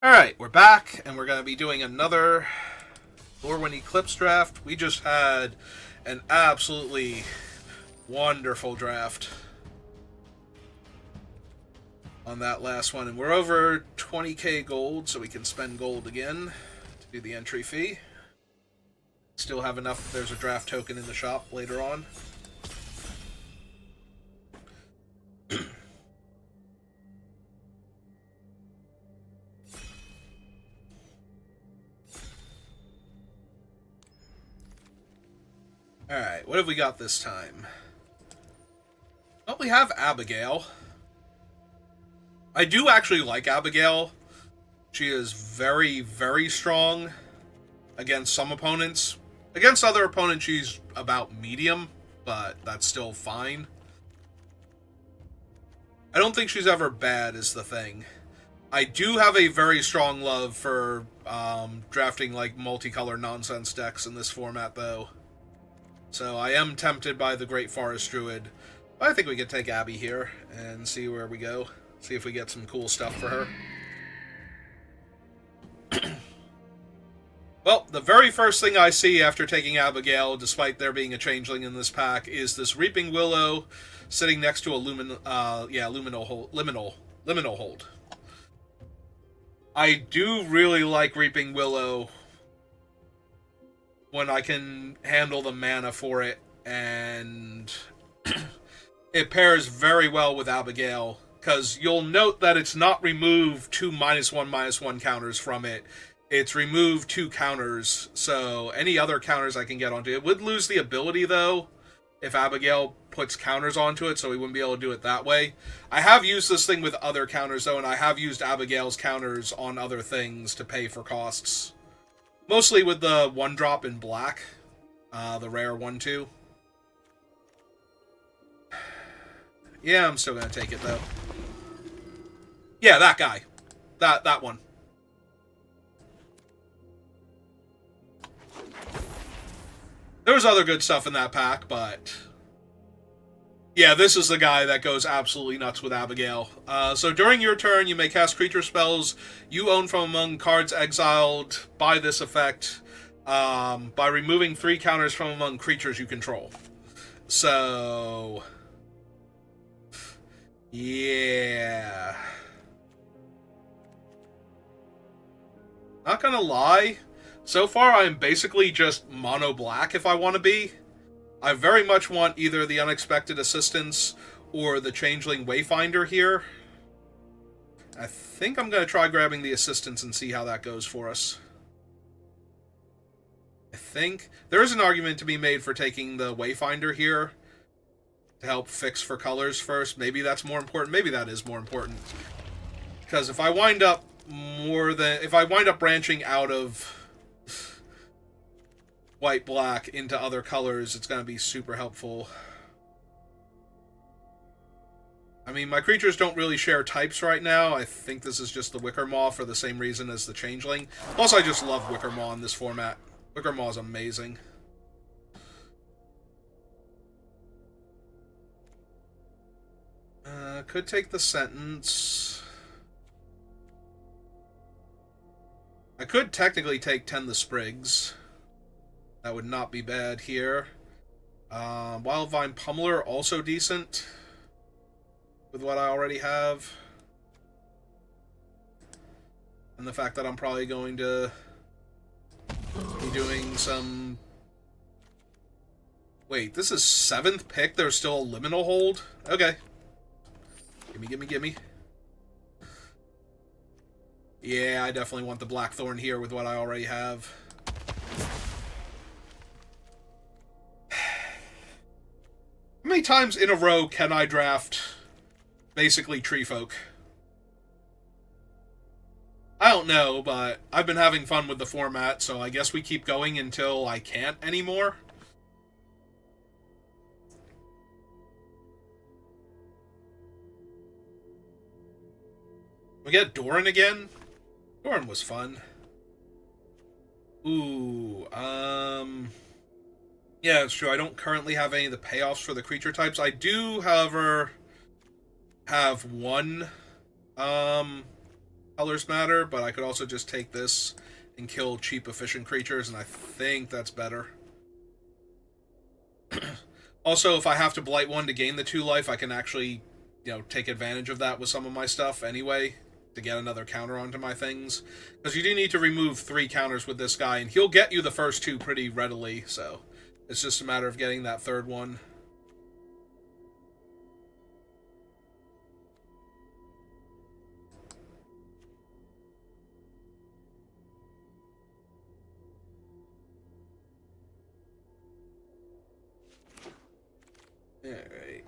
Alright, we're back, and we're going to be doing another Lorwyn Eclipsed draft. We just had an absolutely wonderful draft on that last one, and we're over 20k gold, so we can spend gold again to do the entry fee. Still have enough. There's a draft token in the shop later on. Alright, what have we got this time? Well, we have Abigail. I do actually like Abigail. She is very, very strong against some opponents. Against other opponents, she's about medium, but that's still fine. I don't think she's ever bad, is the thing. I do have a very strong love for drafting like multicolor nonsense decks in this format, though. So I am tempted by the Great Forest Druid. But I think we could take Abby here and see where we go. See if we get some cool stuff for her. Well, the very first thing I see after taking Abigail, despite there being a changeling in this pack, is this Reaping Willow sitting next to a Liminal Hold. I do really like Reaping Willow when I can handle the mana for it, and it pairs very well with Abigail, because you'll note that it's not removed two -1/-1 counters from it. It's removed two counters, so any other counters I can get onto it. It would lose the ability, though, if Abigail puts counters onto it, so we wouldn't be able to do it that way. I have used this thing with other counters, though, and I have used Abigail's counters on other things to pay for costs. Mostly with the 1-drop in black, the rare 1/2. Yeah, I'm still going to take it, though. Yeah, that guy. That one. There was other good stuff in that pack, but yeah, this is the guy that goes absolutely nuts with Abigail. So during your turn, you may cast creature spells you own from among cards exiled by this effect by removing 3 counters from among creatures you control. So yeah. Not gonna lie, so far I'm basically just mono black if I want to be. I very much want either the Unexpected Assistance or the Changeling Wayfinder here. I think I'm going to try grabbing the Assistance and see how that goes for us. I think there is an argument to be made for taking the Wayfinder here to help fix for colors first. Maybe that's more important. Maybe that is more important. Because if I wind up branching out of white-black into other colors, it's going to be super helpful. I mean, my creatures don't really share types right now. I think this is just the Wickermaw for the same reason as the Changeling. Plus, I just love Wickermaw in this format. Wickermaw is amazing. Could take the Sentence. I could technically take 10 the Sprigs. That would not be bad here. Wildvine Pummeler, also decent with what I already have. And the fact that I'm probably going to be doing some... Wait, this is 7th pick? There's still a Liminal Hold? Okay. Gimme. Yeah, I definitely want the Blackthorn here with what I already have. How many times in a row can I draft basically Tree Folk? I don't know, but I've been having fun with the format, so I guess we keep going until I can't anymore. We get Doran again? Doran was fun. Ooh, yeah, it's true. I don't currently have any of the payoffs for the creature types. I do, however, have one colors matter, but I could also just take this and kill cheap, efficient creatures, and I think that's better. Also, if I have to blight one to gain the 2 life, I can actually, take advantage of that with some of my stuff anyway, to get another counter onto my things. Because you do need to remove 3 counters with this guy, and he'll get you the first 2 pretty readily, so it's just a matter of getting that 3rd one. Alright.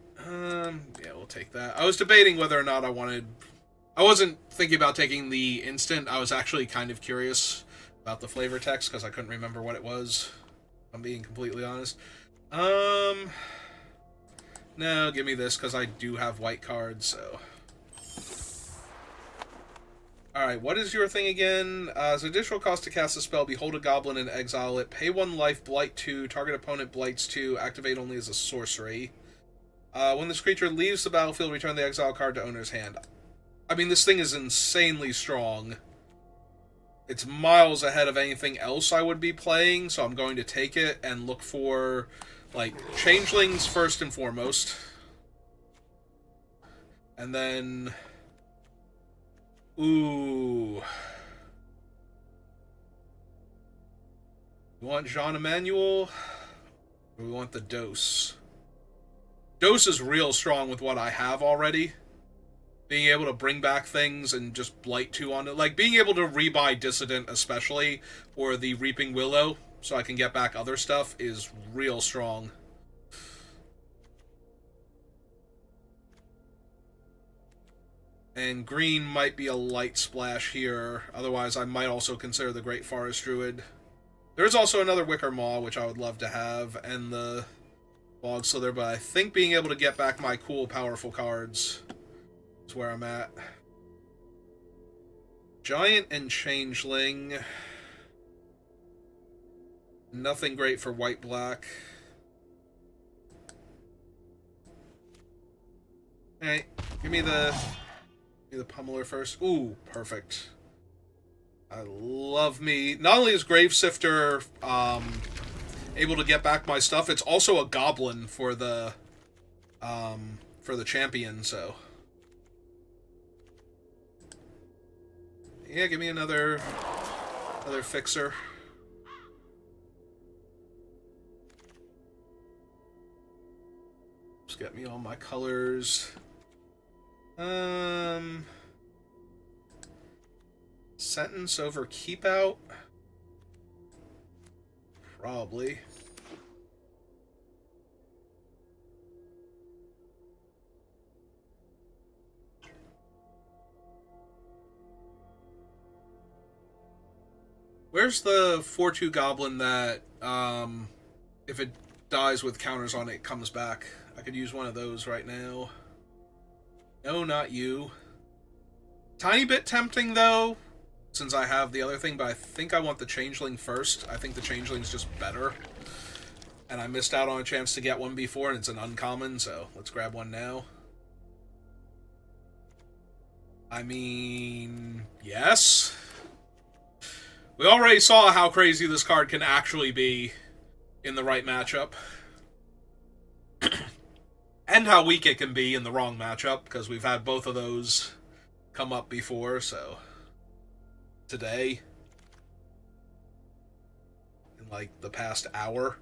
Yeah, we'll take that. I was debating whether or not I wasn't thinking about taking the instant. I was actually kind of curious about the flavor text, because I couldn't remember what it was. I'm being completely honest. No, give me this, because I do have white cards, so... Alright, what is your thing again? As additional cost to cast a spell, behold a goblin and exile it. Pay 1 life, blight 2, target opponent blights 2, activate only as a sorcery. When this creature leaves the battlefield, return the exile card to owner's hand. I mean, this thing is insanely strong. It's miles ahead of anything else I would be playing, so I'm going to take it and look for, changelings first and foremost. And then... Ooh. We want Jean Emmanuel? Or we want the Dose? Dose is real strong with what I have already. Being able to bring back things and just blight 2 on it. Like, being able to rebuy Dissident especially, or the Reaping Willow, so I can get back other stuff, is real strong. And green might be a light splash here. Otherwise, I might also consider the Great Forest Druid. There's also another Wicker Maw, which I would love to have, and the Bog Slither, but I think being able to get back my cool, powerful cards is where I'm at. Giant and Changeling. Nothing great for white-black. Alright, give me the Pummeler first. Ooh, perfect. I love me. Not only is Gravesifter able to get back my stuff, it's also a goblin for the champion, so. Yeah, give me another fixer. Just get me all my colors. Sentence over Keep Out? Probably. Where's the 4/2 goblin that, if it dies with counters on it, comes back? I could use one of those right now. No, not you. Tiny bit tempting, though, since I have the other thing, but I think I want the Changeling first. I think the Changeling's just better. And I missed out on a chance to get one before, and it's an uncommon, so let's grab one now. I mean, yes. We already saw how crazy this card can actually be in the right matchup. And how weak it can be in the wrong matchup, because we've had both of those come up before, so... Today. In, the past hour.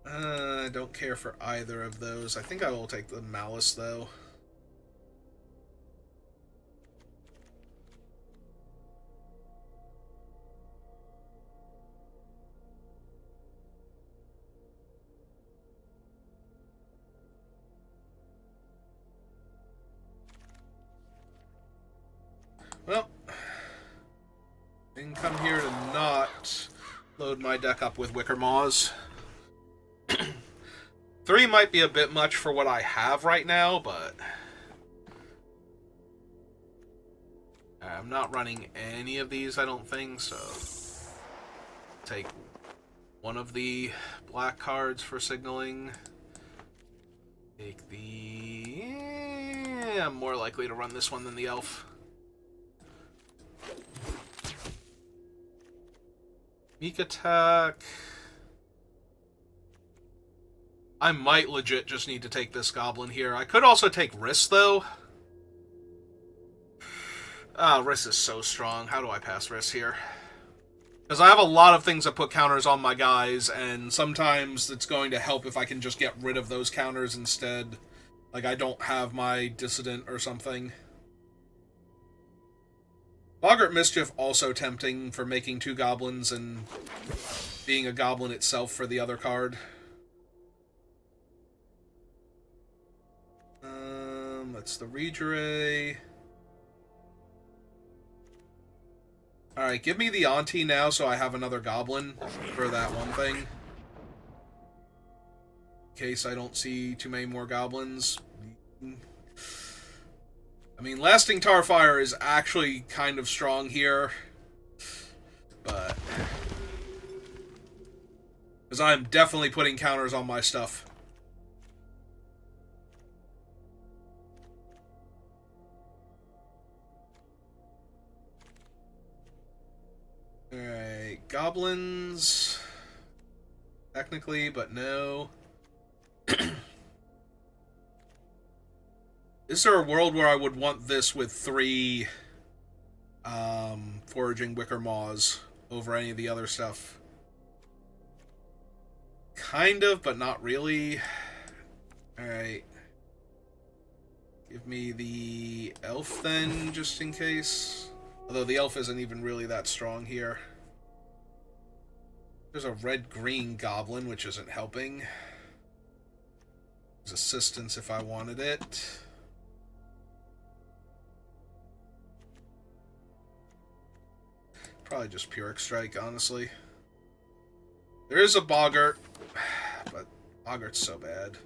I don't care for either of those. I think I will take the Malice, though. Well, didn't come here to not load my deck up with Wicker Maws. 3 might be a bit much for what I have right now, but I'm not running any of these, I don't think, so take one of the black cards for signaling. Take the... I'm more likely to run this one than the elf. Meek attack. I might legit just need to take this goblin here. I could also take Riss, though. Ah, Riss is so strong. How do I pass Riss here? Because I have a lot of things that put counters on my guys, and sometimes it's going to help if I can just get rid of those counters instead. Like, I don't have my Dissident or something. Boggart Mischief also tempting for making 2 goblins and being a goblin itself for the other card. That's the Regeray. Alright, give me the Auntie now so I have another goblin for that one thing. In case I don't see too many more goblins. I mean, Lasting Tarfire is actually kind of strong here. But... because I'm definitely putting counters on my stuff. Alright, goblins... technically, but no. Is there a world where I would want this with 3 Foraging Wicker Maws over any of the other stuff? Kind of, but not really. Alright. Give me the elf then, just in case. Although the elf isn't even really that strong here. There's a red-green goblin, which isn't helping. There's assistance if I wanted it. Probably just Pyrrhic Strike, honestly. There is a Boggart, but Boggart's so bad.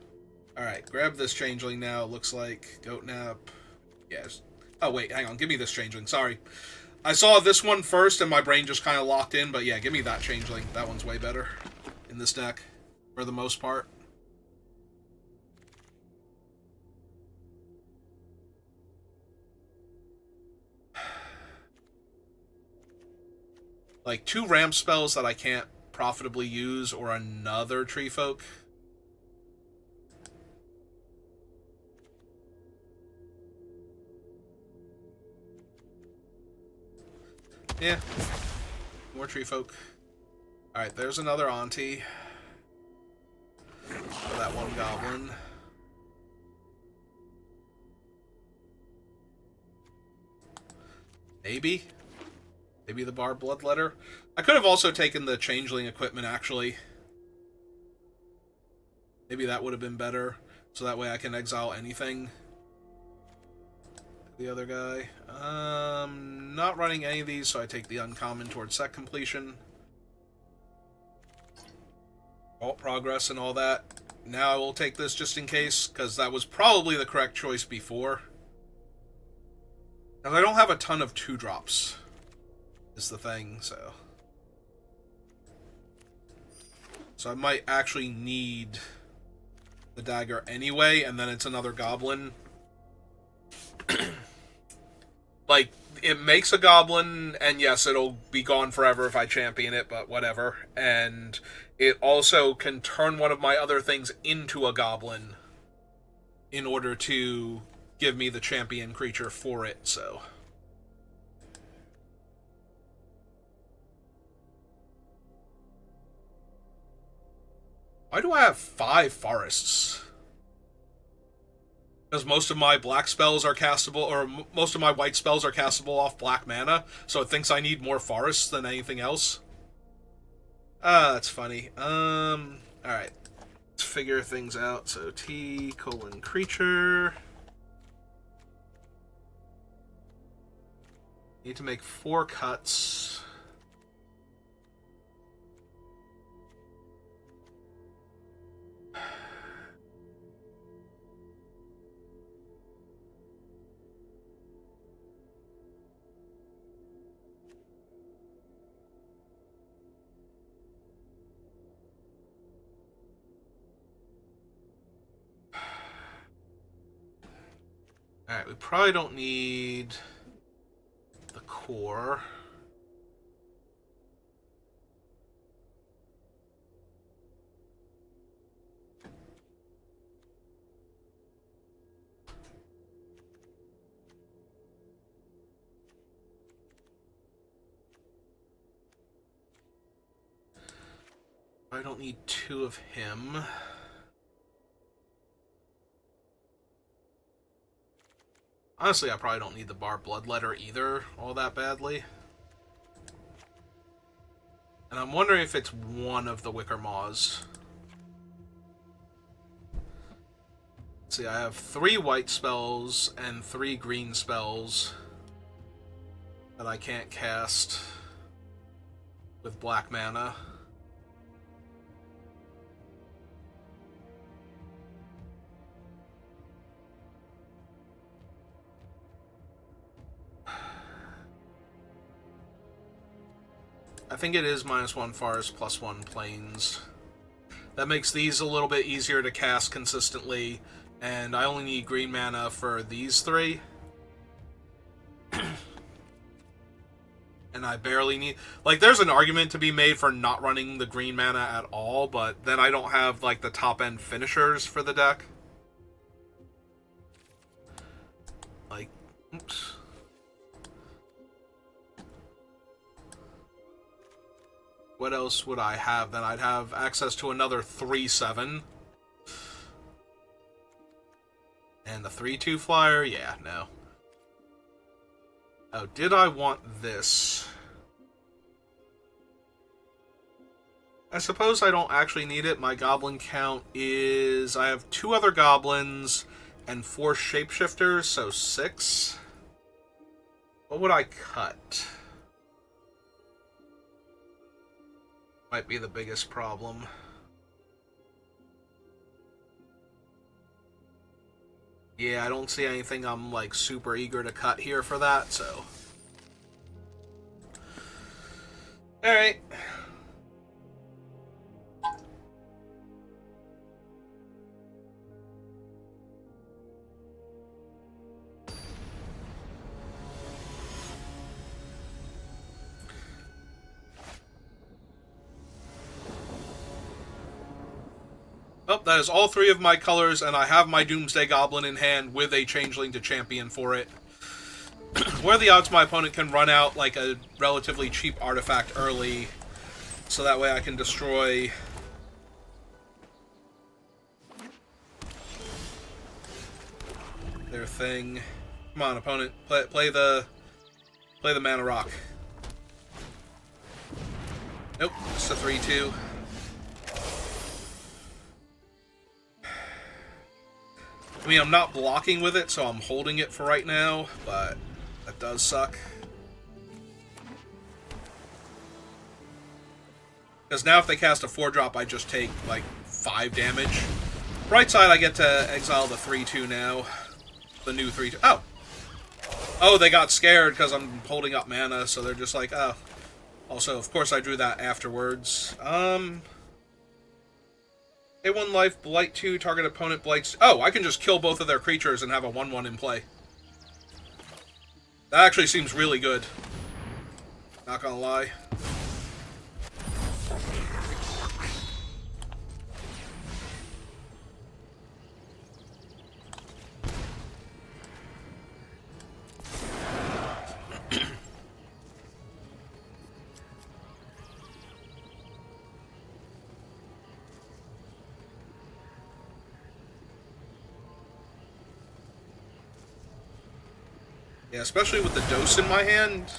Alright, grab this Changeling now, it looks like. Goat Nap. Yes. Oh, wait, hang on. Give me this Changeling. Sorry. I saw this one first, and my brain just kind of locked in, but yeah, give me that Changeling. That one's way better in this deck, for the most part. Like, 2 ramp spells that I can't profitably use, or another Tree Folk. Yeah. More Tree Folk. Alright, there's another Auntie. For that one goblin. Maybe? Maybe the Bar Bloodletter? I could have also taken the Changeling equipment, actually. Maybe that would have been better. So that way I can exile anything. The other guy. Not running any of these, so I take the uncommon towards set completion. Alt progress and all that. Now I will take this just in case, because that was probably the correct choice before. And I don't have a ton of 2-drops, is the thing, so... so I might actually need the dagger anyway, and then it's another goblin. Like, it makes a goblin, and yes, it'll be gone forever if I champion it, but whatever. And it also can turn one of my other things into a goblin in order to give me the champion creature for it, so... why do I have 5 forests? Because most of my black spells are castable, or most of my white spells are castable off black mana, so it thinks I need more forests than anything else. Ah, that's funny. Alright. Let's figure things out. So T, creature. Need to make 4 cuts. Alright, we probably don't need the core. I don't need 2 of him. Honestly, I probably don't need the bar bloodletter either all that badly. And I'm wondering if it's one of the Wicker Maws. Let's see, I have 3 white spells and 3 green spells that I can't cast with black mana. I think it is -1 forest, +1 plains. That makes these a little bit easier to cast consistently, and I only need green mana for these 3. And I barely need... Like, there's an argument to be made for not running the green mana at all, but then I don't have, like, the top-end finishers for the deck. Like, oops. What else would I have? Then I'd have access to another 3/7. And the 3/2 flyer? Yeah, no. Oh, did I want this? I suppose I don't actually need it. My goblin count is... I have 2 other goblins and 4 shapeshifters, so 6. What would I cut? Might be the biggest problem. Yeah, I don't see anything I'm, like, super eager to cut here for that, so... Alright. Oh, that is all 3 of my colors, and I have my Doomsday Goblin in hand with a Changeling to champion for it. What are the odds my opponent can run out like a relatively cheap artifact early, so that way I can destroy their thing? Come on, opponent, play the mana rock. Nope, it's a 3/2. I mean, I'm not blocking with it, so I'm holding it for right now, but that does suck. Because now if they cast a 4-drop, I just take, like, 5 damage. Right side, I get to exile the 3/2 now. The new 3/2. Oh! Oh, they got scared because I'm holding up mana, so they're just like, oh. Also, of course, I drew that afterwards. Pay 1 life, blight 2, target opponent blights... Oh, I can just kill both of their creatures and have a 1/1 in play. That actually seems really good. Not gonna lie. Yeah, especially with the dose in my hand.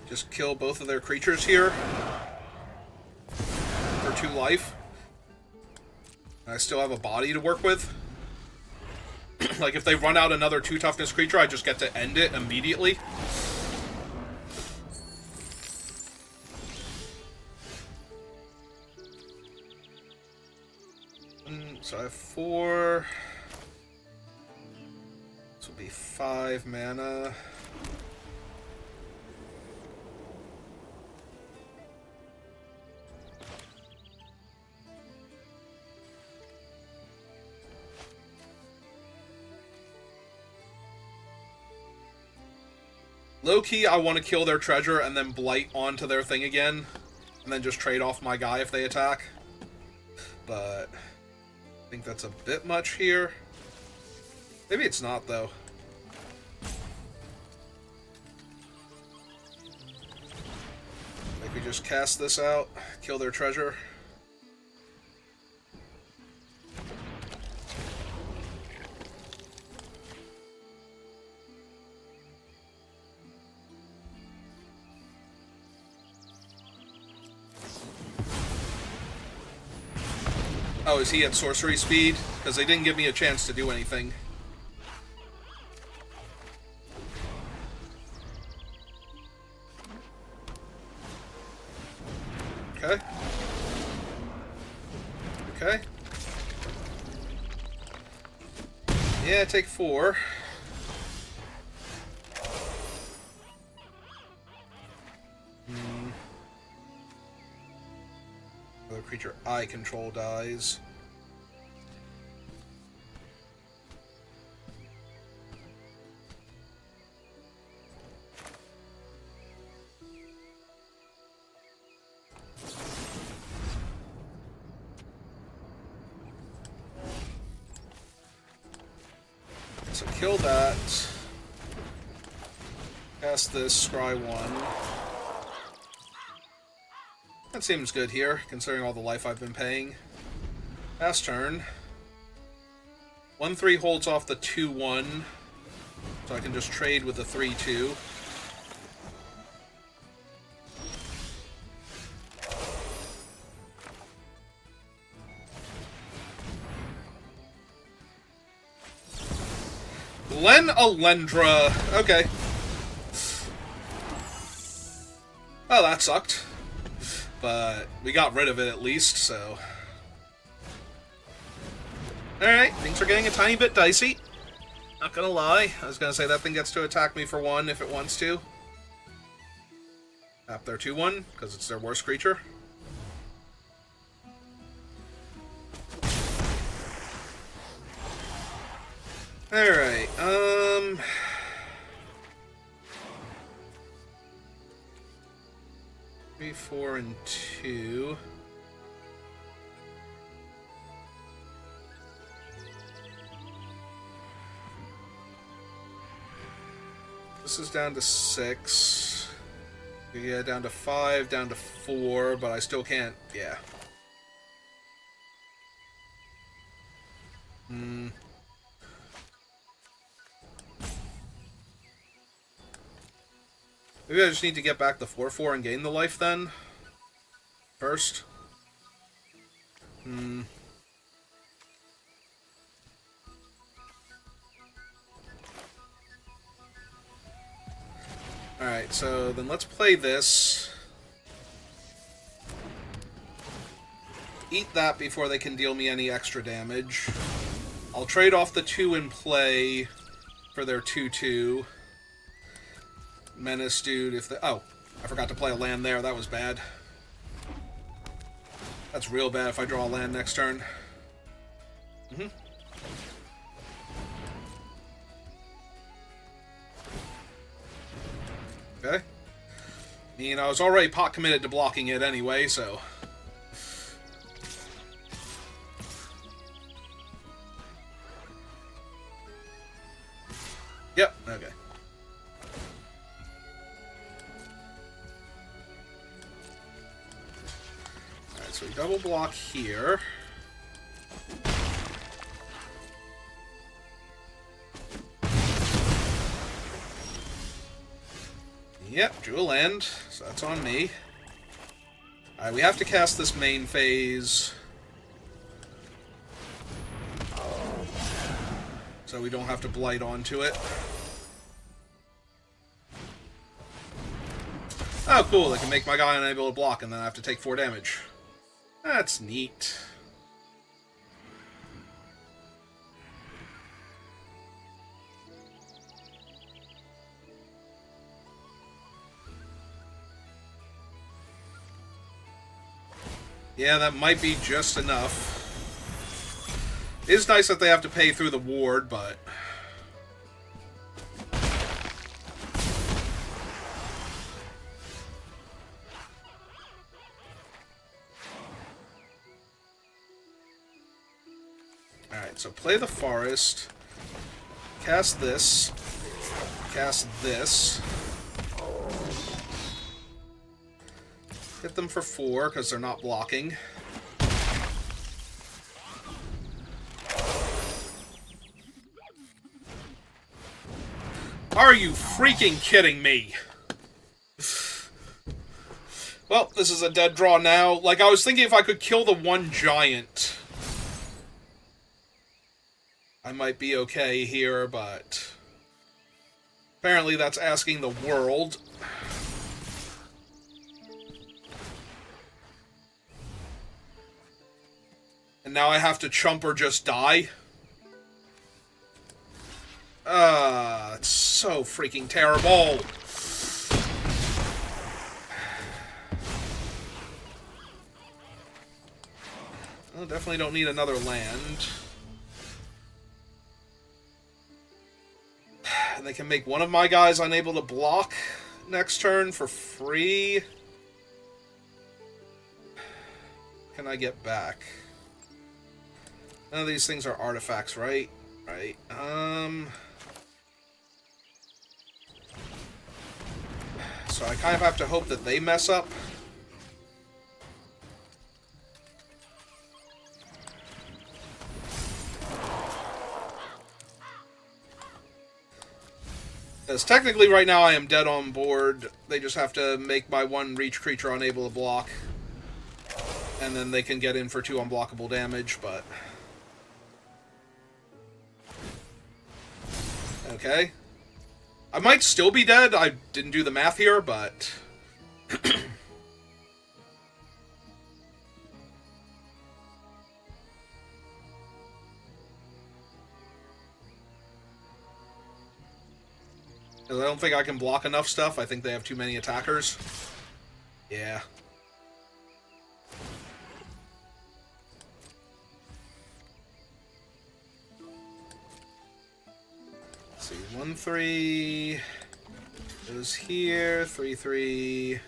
Just kill both of their creatures here. For 2 life. I still have a body to work with. Like, if they run out another 2 toughness creature, I just get to end it immediately. So I have 4. This will be 5 mana. Low-key, I want to kill their treasure and then blight onto their thing again. And then just trade off my guy if they attack. But I think that's a bit much here. Maybe it's not, though. Like, we just cast this out, kill their treasure. Oh, is he at sorcery speed? Because they didn't give me a chance to do anything. Okay. Okay. Yeah, take 4. The creature I control dies. So kill that. Cast this, scry 1. That seems good here, considering all the life I've been paying. Pass turn. 1/3 holds off the 2/1, so I can just trade with the 3/2. Len Alendra. Okay. Oh, that sucked. But we got rid of it at least, so... Alright, things are getting a tiny bit dicey. Not gonna lie. I was gonna say that thing gets to attack me for 1 if it wants to. Tap their 2/1, because it's their worst creature. Alright, 3, 4, and 2. This is down to 6. Yeah, down to 5, down to 4, but I still can't, yeah. Maybe I just need to get back the 4/4 and gain the life then? First? Alright, so then let's play this. Eat that before they can deal me any extra damage. I'll trade off the 2 in play for their 2/2. Menace dude if the... Oh, I forgot to play a land there. That was bad. That's real bad if I draw a land next turn. Okay. I mean, I was already pot committed to blocking it anyway, so... Yep, okay. So we double block here. Yep, drew a land, so that's on me. Alright, we have to cast this main phase. So we don't have to blight onto it. Oh, cool, they can make my guy unable to block and then I have to take 4 damage. That's neat. Yeah, that might be just enough. It is nice that they have to pay through the ward, but... Alright, so play the forest. Cast this. Cast this. Hit them for 4, because they're not blocking. Are you freaking kidding me? Well, this is a dead draw now. Like, I was thinking if I could kill the one giant, I might be okay here, but apparently that's asking the world. And now I have to chump or just die? It's so freaking terrible. Well, definitely don't need another land. And they can make one of my guys unable to block next turn for free. Can I get back? None of these things are artifacts, right? Right. So I kind of have to hope that they mess up. Because technically right now I am dead on board. They just have to make my one reach creature unable to block. And then they can get in for 2 unblockable damage, but... Okay. I might still be dead. I didn't do the math here, but... I don't think I can block enough stuff. I think they have too many attackers. Yeah. Let's see, 1-3 goes here, 3-3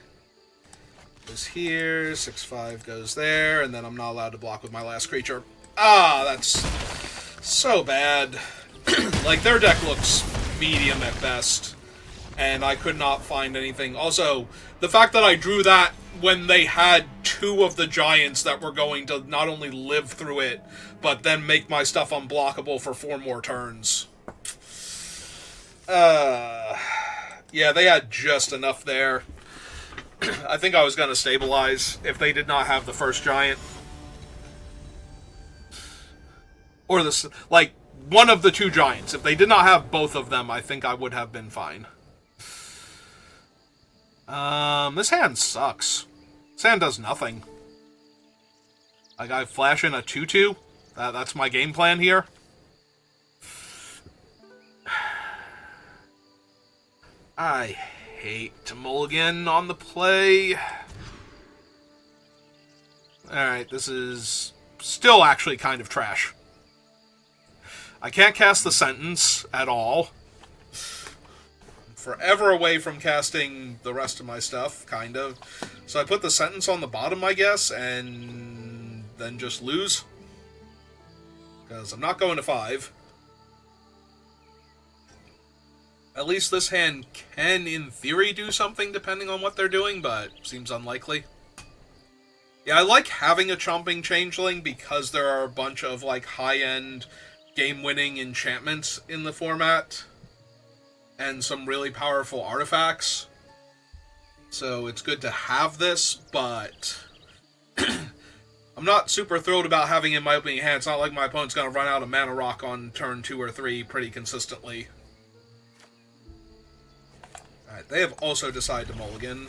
goes here, 6-5 goes there, and then I'm not allowed to block with my last creature. Ah, that's so bad. Like, their deck looks medium at best, and I could not find anything. Also, the fact that I drew that when they had 2 of the giants that were going to not only live through it, but then make my stuff unblockable for 4 more turns. Yeah, they had just enough there. I think I was going to stabilize if they did not have the first giant. Or this, like, one of the 2 giants. If they did not have both of them, I think I would have been fine. This hand sucks. This hand does nothing. Like, I flash in a 2-2. That's my game plan here. I hate to mulligan on the play. Alright, this is still actually kind of trash. I can't cast the sentence at all. I'm forever away from casting the rest of my stuff, kind of. So I put the sentence on the bottom, I guess, and then just lose. Because I'm not going to 5. At least this hand can, in theory, do something depending on what they're doing, but seems unlikely. Yeah, I like having a chomping changeling because there are a bunch of, like, high-end game-winning enchantments in the format. And some really powerful artifacts. So it's good to have this, but... I'm not super thrilled about having it in my opening hand. It's not like my opponent's going to run out of mana rock on turn 2 or 3 pretty consistently. Alright, they have also decided to mulligan.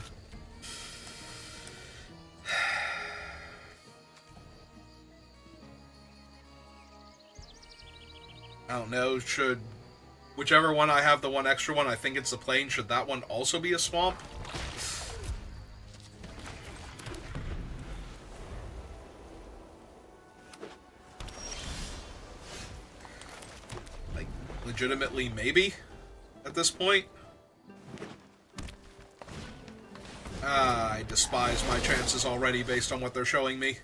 I don't know, should... Whichever one I have, the one extra one, I think it's the plane, should that one also be a swamp? Like, legitimately, maybe? At this point? I despise my chances already based on what they're showing me.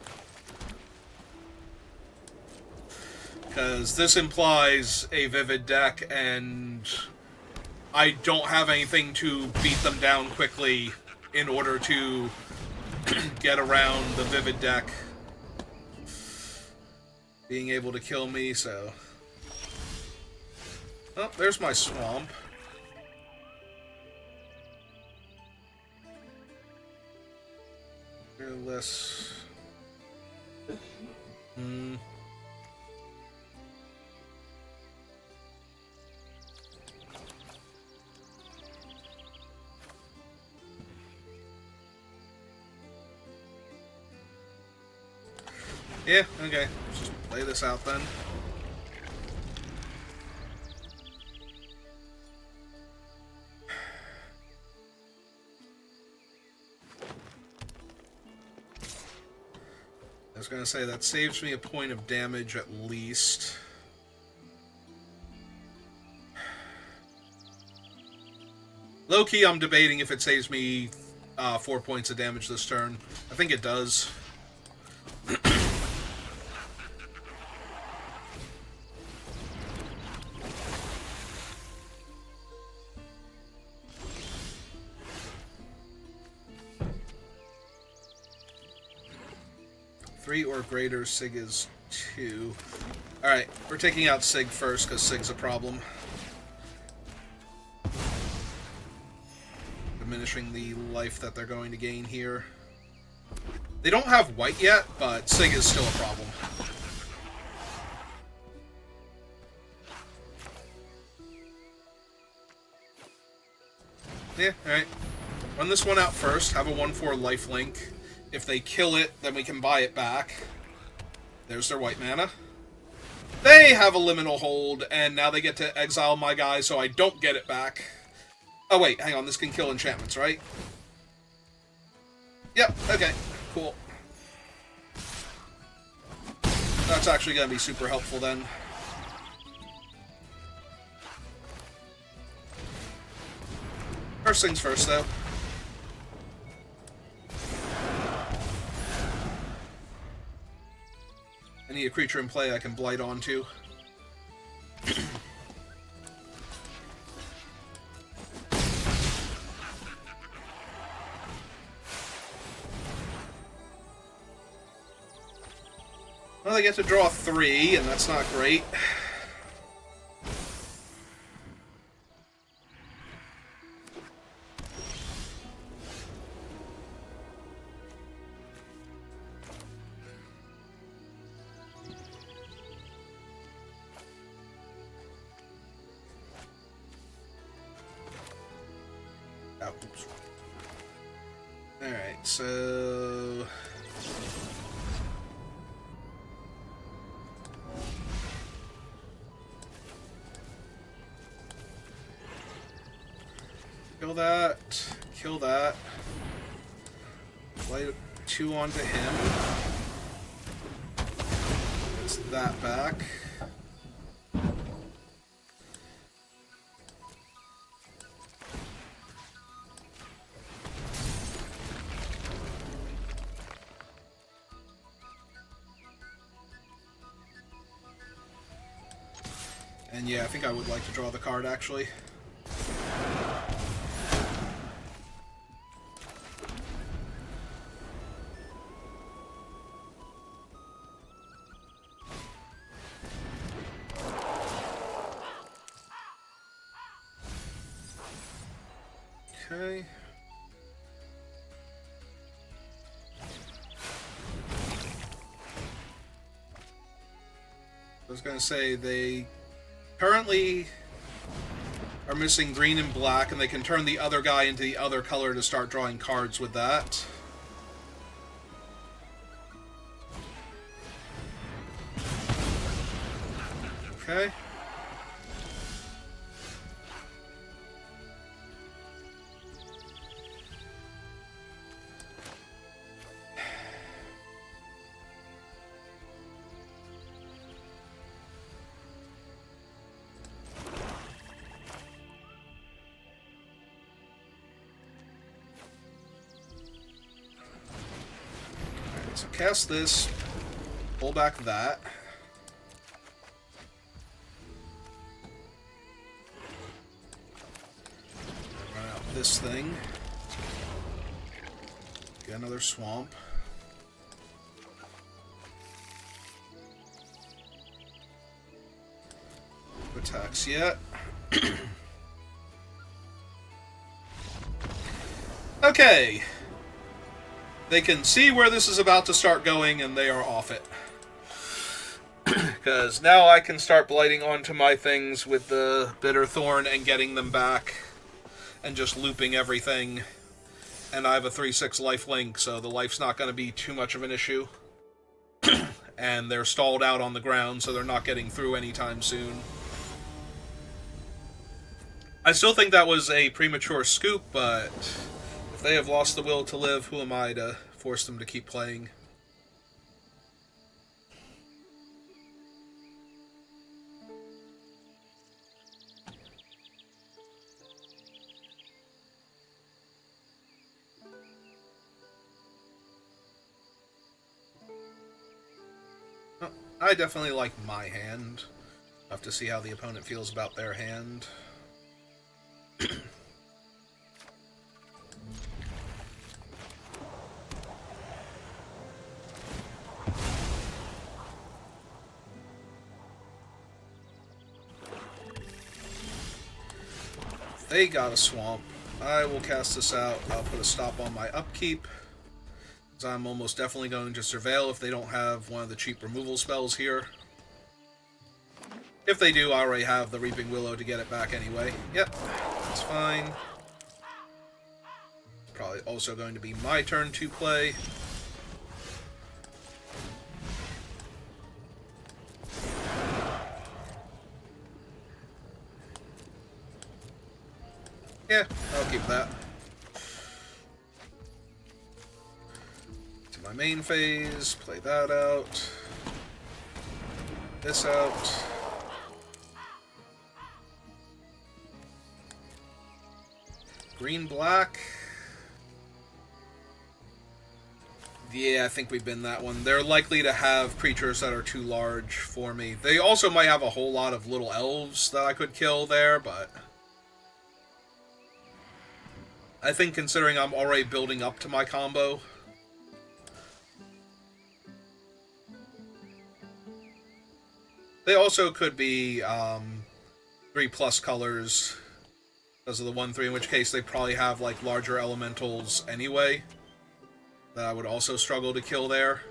Because this implies a Vivid deck, and I don't have anything to beat them down quickly in order to get around the Vivid deck being able to kill me, so... Oh, there's my swamp. Fearless. Yeah, okay. Let's just play this out then. I was gonna say, that saves me a point of damage at least. Low-key, I'm debating if it saves me 4 points of damage this turn. I think it does. Three or greater, Sig is 2. Alright, we're taking out Sig first, because Sig's a problem. Diminishing the life that they're going to gain here. They don't have white yet, but Sig is still a problem. Yeah, alright. Run this one out first, have a 1/4 lifelink. If they kill it, then we can buy it back. There's their white mana. They have a liminal hold, and now they get to exile my guy, so I don't get it back. Oh wait, hang on, this can kill enchantments, right? Yep, okay, cool. That's actually going to be super helpful then. First things first, though. I need a creature in play I can blight onto. Well, they get to draw 3, and that's not great. Alright, so... Kill that. Kill that. Light 2 onto him. Gets that back. And yeah, I think I would like to draw the card, actually. Okay. I was going to say, they currently are missing green and black, and they can turn the other guy into the other color to start drawing cards with that. Okay. So cast this, pull back that. this thing. Get another swamp. No attacks yet. Okay. They can see where this is about to start going, and they are off it. Because now I can start blighting onto my things with the Bitter Thorn and getting them back. And just looping everything. And I have a 3/6 life link, so the life's not going to be too much of an issue. And they're stalled out on the ground, so they're not getting through anytime soon. I still think that was a premature scoop, but if they have lost the will to live, who am I to force them to keep playing? I definitely like my hand. I'll have to see how the opponent feels about their hand. They got a swamp. I will cast this out. I'll put a stop on my upkeep. I'm almost definitely going to Surveil if they don't have one of the cheap removal spells here. If they do, I already have the Reaping Willow to get it back anyway. Yep, that's fine. Probably also going to be my turn to play. Yeah, I'll keep that. To my main phase, play that out. This out. Green-black. Yeah, I think we've been that one. They're likely to have creatures that are too large for me. They also might have a whole lot of little elves that I could kill there, but I think considering I'm already building up to my combo, they also could be 3+ colors because of the 1/3, in which case they probably have like larger elementals anyway that I would also struggle to kill there.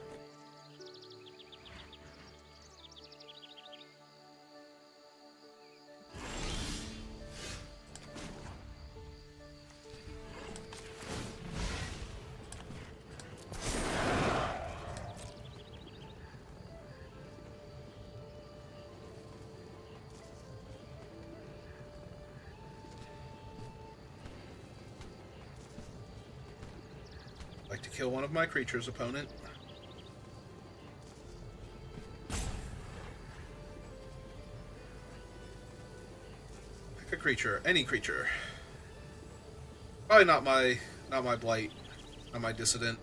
Like to kill one of my creatures' opponent. Pick a creature, any creature. Probably not my blight, not my dissident.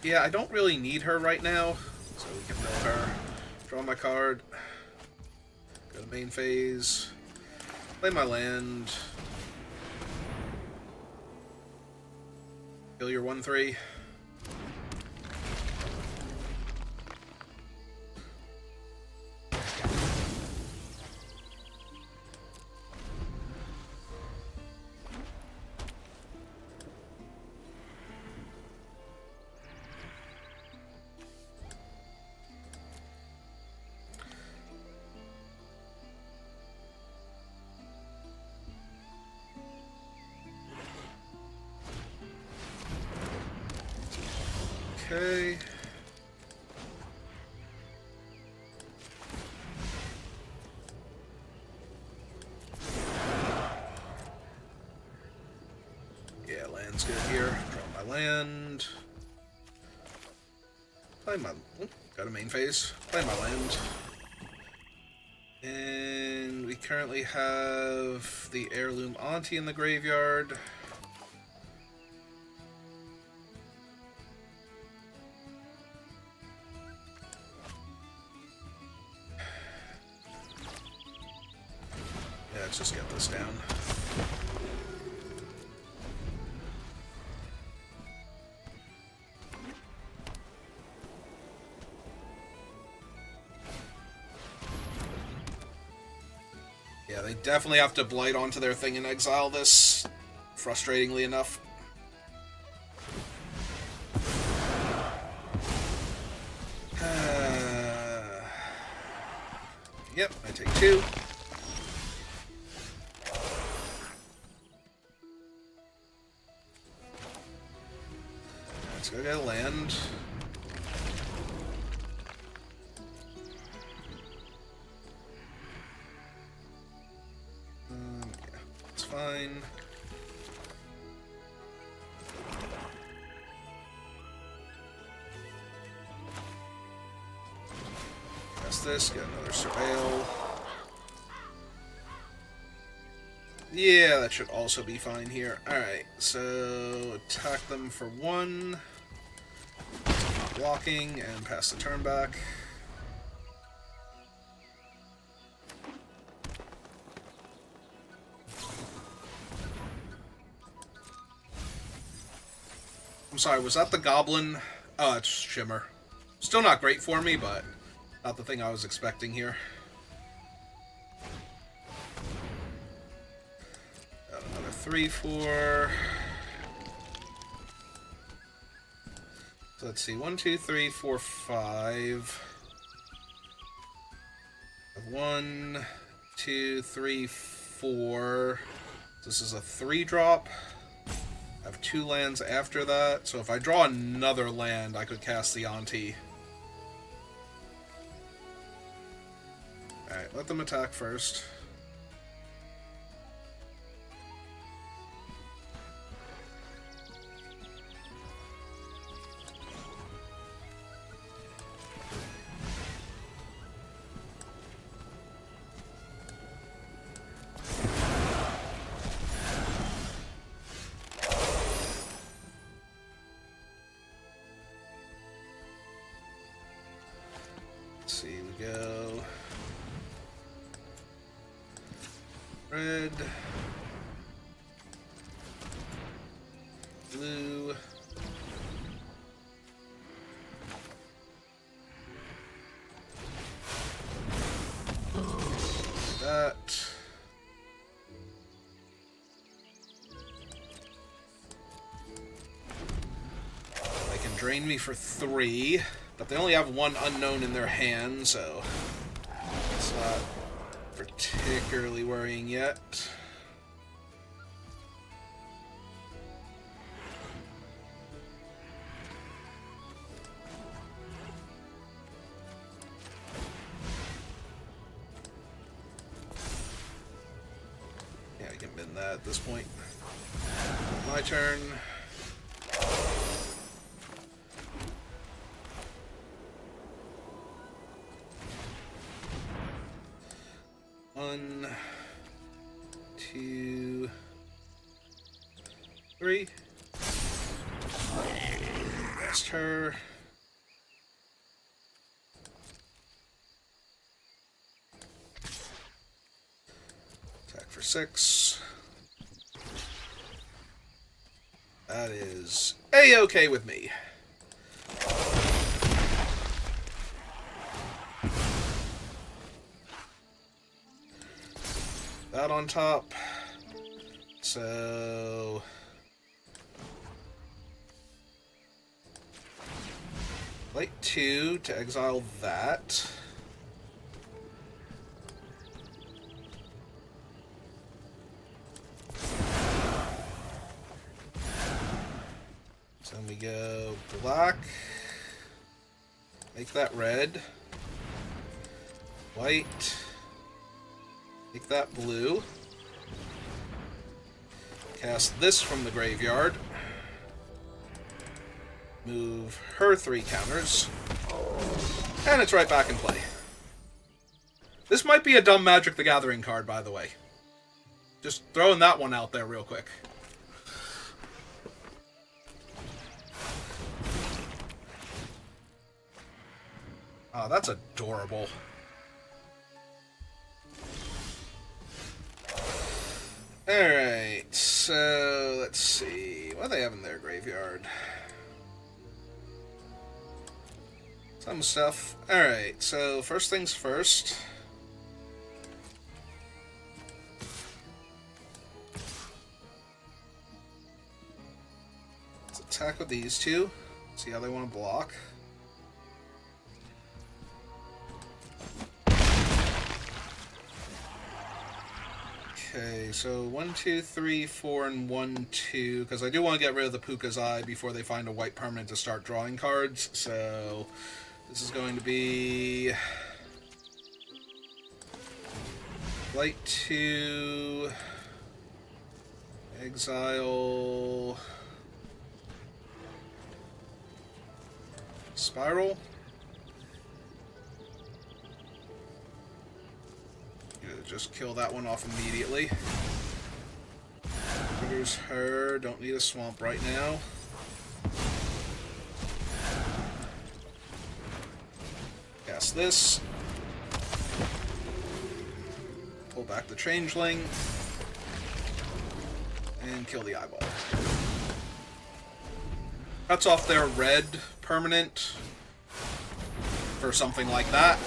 Yeah, I don't really need her right now, so we can mill her. Draw my card. Go to main phase. Play my land. Kill your 1/3. Okay. Yeah, land's good here. Draw my land. Play my... got a main phase. Play my land. And we currently have the Heirloom Auntie in the graveyard. let's just get this down. Yeah, they definitely have to blight onto their thing and exile this, frustratingly enough. Yep, I take 2. Let's go get a land. Yeah, it's fine. Cast this, get another surveil. Yeah, that should also be fine here. Alright, so attack them for 1. Blocking and pass the turn back. I'm sorry, was that the goblin? Oh, it's Shimmer. Still not great for me, but not the thing I was expecting here. Got another 3/4. So let's see, 1, 2, 3, 4, 5. 1, 2, 3, 4. This is a 3-drop. I have 2 lands after that, so if I draw another land, I could cast the Auntie. Alright, let them attack first. Let's see, we go red, blue, that. They can drain me for 3, but they only have 1 unknown in their hand, so it's not particularly worrying yet. Yeah, I can bin that at this point. My turn. One, 2, 3. Rest her. Attack for 6. That is A-okay with me. That on top. So light 2 to exile that. So then we go black. Make that red. White. Make that blue. Cast this from the graveyard. Move her 3 counters. And it's right back in play. This might be a dumb Magic the Gathering card, by the way. Just throwing that one out there real quick. Oh, that's adorable. Alright, so let's see. What do they have in their graveyard? Some stuff. Alright, so first things first. Let's attack with these two. See how they want to block. Okay, so 1, 2, 3, 4, and 1, 2, because I do want to get rid of the Puka's Eye before they find a white permanent to start drawing cards, so this is going to be Light 2, Exile, Spiral. Just kill that one off immediately. Triggers her. Don't need a swamp right now. Cast this. Pull back the changeling. And kill the eyeball. Cuts off their red permanent for something like that.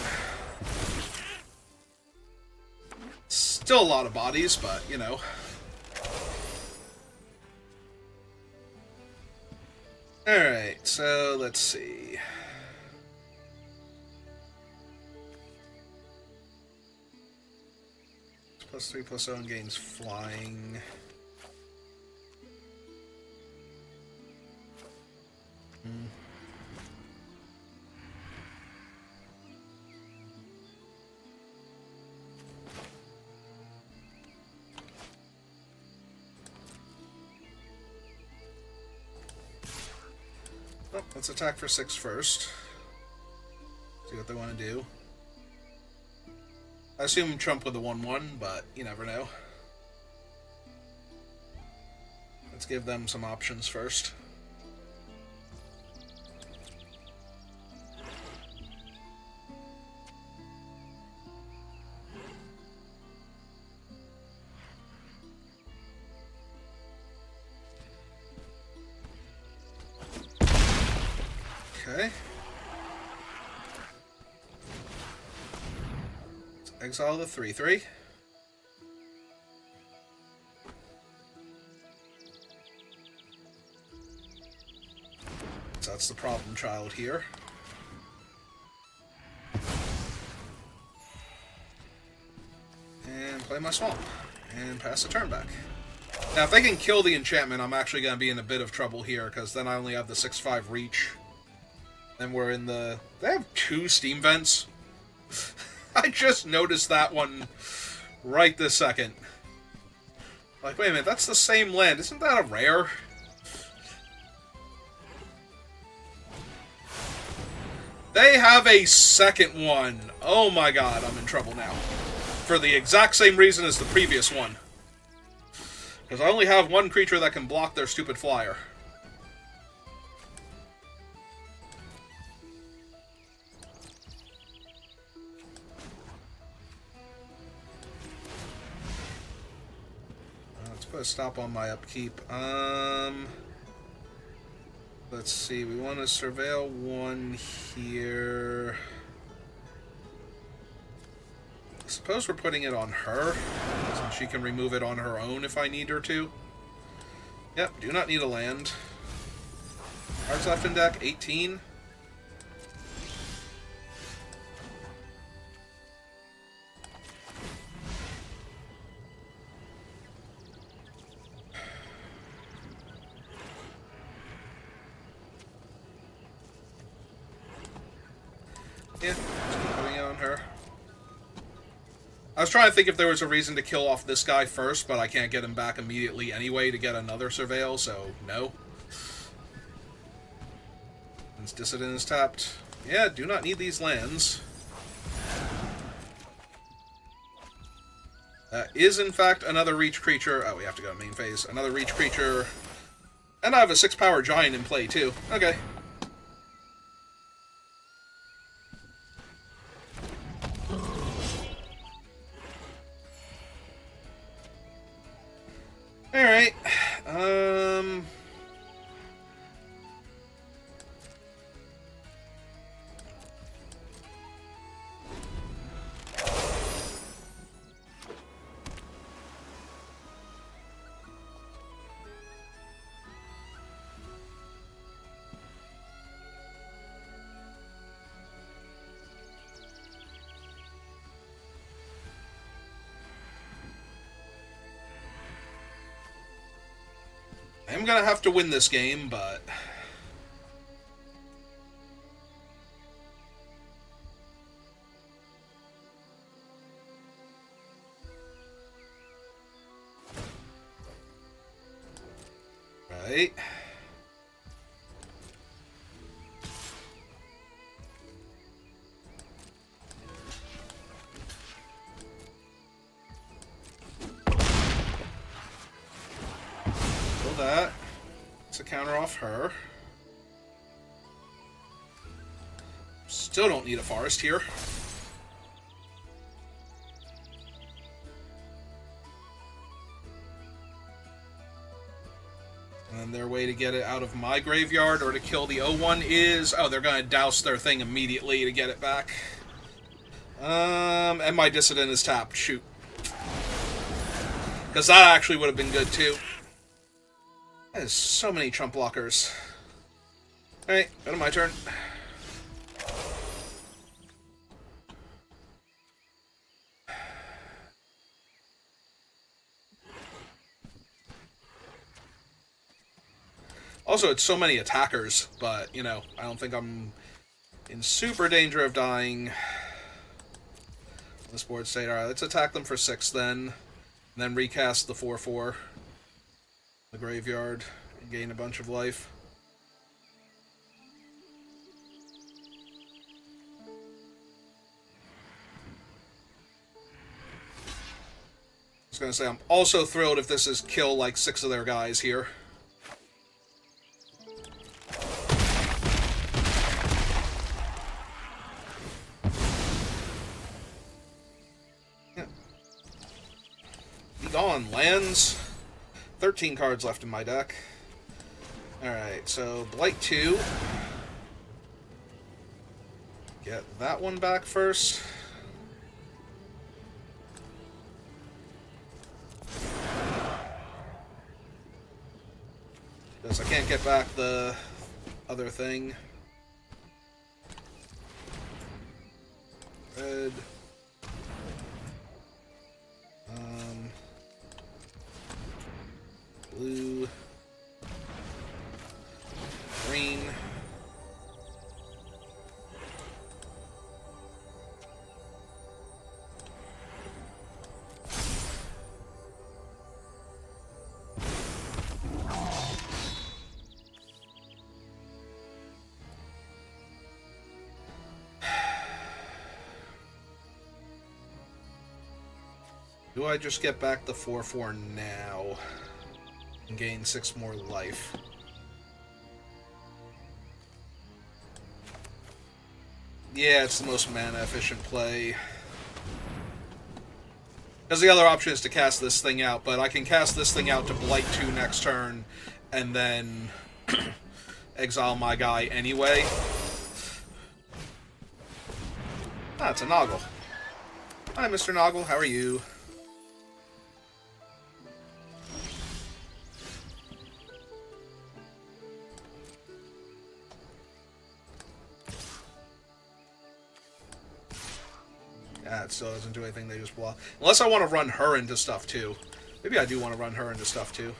Still a lot of bodies, but, you know. Alright, so let's see. +3, +0 gains flying. Oh, let's attack for 6 first. See what they want to do. I assume Trump with a 1/1, but you never know. Let's give them some options first. Okay. Let's exile the 3/3. So that's the problem child here. And play my swamp. And pass the turn back. Now, if they can kill the enchantment, I'm actually going to be in a bit of trouble here, because then I only have the 6/5 reach. Then we're in the... They have 2 steam vents? I just noticed that one right this second. Like, wait a minute, that's the same land. Isn't that a rare? They have a second one. Oh my god, I'm in trouble now. For the exact same reason as the previous one. Because I only have 1 creature that can block their stupid flyer. Let's put a stop on my upkeep. Let's see, we want to surveil 1 here. I suppose we're putting it on her, since she can remove it on her own if I need her to. Yep, do not need a land. Cards left in deck, 18. Yeah, just keep putting it on her. I was trying to think if there was a reason to kill off this guy first, but I can't get him back immediately anyway to get another Surveil, so no. Since Dissident is tapped. Yeah, do not need these lands. Is in fact another reach creature. Oh, we have to go main phase. Another reach creature. And I have a 6-power giant in play, too. Okay. Alright. I'm gonna have to win this game, but... Right. Kill that. It's a counter off her. Still don't need a forest here. And their way to get it out of my graveyard or to kill the O1 is... Oh, they're going to douse their thing immediately to get it back. And my Dissident is tapped. Shoot. Because that actually would have been good, too. There's so many Trump blockers. Alright, go to my turn. Also, it's so many attackers, but, you know, I don't think I'm in super danger of dying. This board state, alright, let's attack them for 6 then. And then recast the 4/4. The graveyard. And gain a bunch of life. I was gonna say, I'm also thrilled if this is kill like 6 of their guys here. Gone, lands. 13 cards left in my deck. Alright, so Blight 2. Get that one back first. Because I can't get back the other thing. Red. Blue, green, do I just get back the 4/4 now? And gain 6 more life. Yeah, it's the most mana efficient play. Because the other option is to cast this thing out, but I can cast this thing out to Blight 2 next turn, and then exile my guy anyway. Ah, it's a Noggle. Hi, Mr. Noggle, how are you? It still doesn't do anything, they just block. Unless I want to run her into stuff, too. Maybe I do want to run her into stuff, too.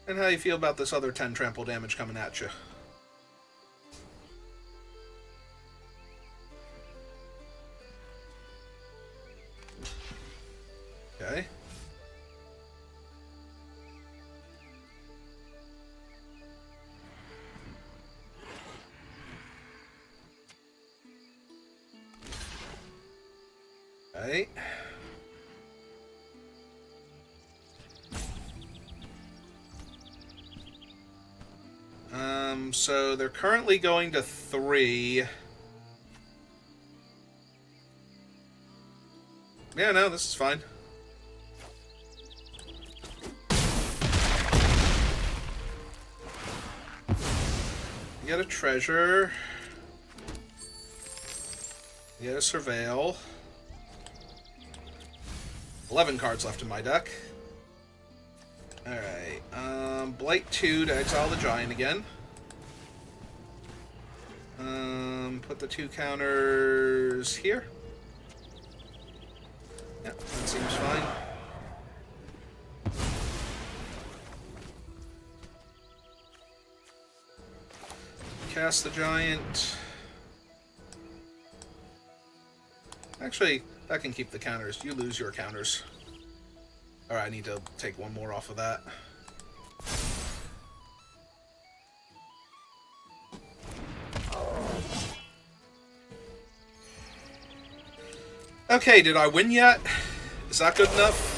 And how do you feel about this other 10 trample damage coming at you? Okay. Right. So they're currently going to 3. Yeah, no, this is fine. You get a treasure. You get a surveil. 11 cards left in my deck. Alright, Blight 2 to exile the Giant again. Put the 2 counters here. Yep, that seems fine. Cast the Giant. Actually, that can keep the counters. You lose your counters. Alright, I need to take one more off of that. Okay, did I win yet? Is that good enough?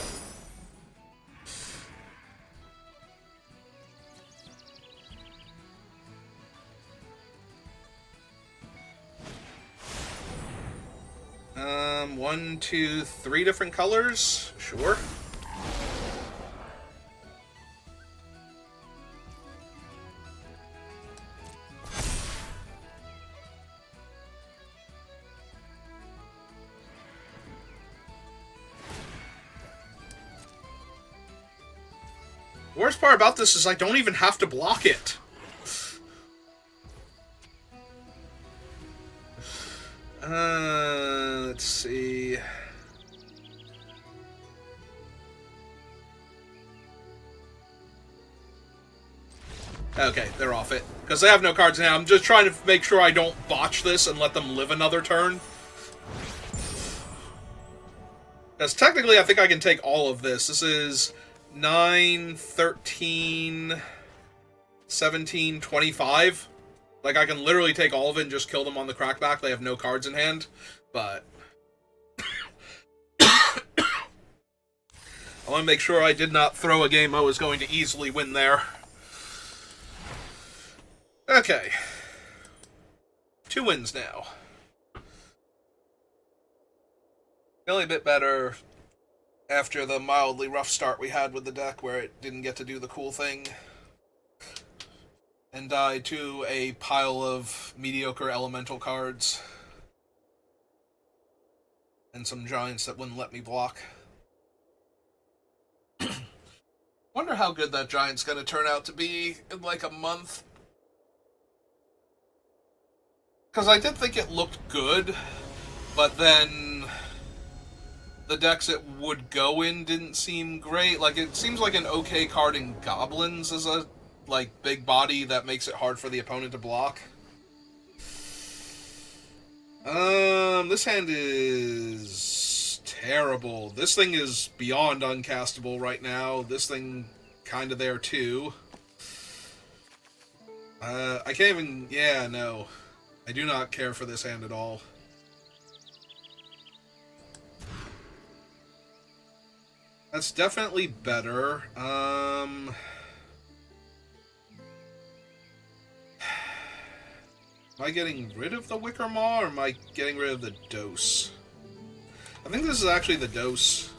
One, two, 3 different colors? Sure. The worst part about this is I don't even have to block it. Let's see. Okay, they're off it. Because they have no cards now. I'm just trying to make sure I don't botch this and let them live another turn. Because technically I think I can take all of this. This is 9, 13, 17, 25. Like, I can literally take all of it and just kill them on the crackback. They have no cards in hand. But I want to make sure I did not throw a game I was going to easily win there. Okay. 2 wins now. Feeling a bit better after the mildly rough start we had with the deck where it didn't get to do the cool thing and died to a pile of mediocre elemental cards and some giants that wouldn't let me block. Wonder how good that giant's gonna turn out to be in like a month. Because I did think it looked good, but then the decks it would go in didn't seem great. Like, it seems like an okay card in Goblins as a, like, big body that makes it hard for the opponent to block. This hand is terrible. This thing is beyond uncastable right now. This thing kinda there, too. I can't even... Yeah, no. I do not care for this hand at all. That's definitely better. Am I getting rid of the Wicker Maw, or am I getting rid of the dose? I think this is actually the dose.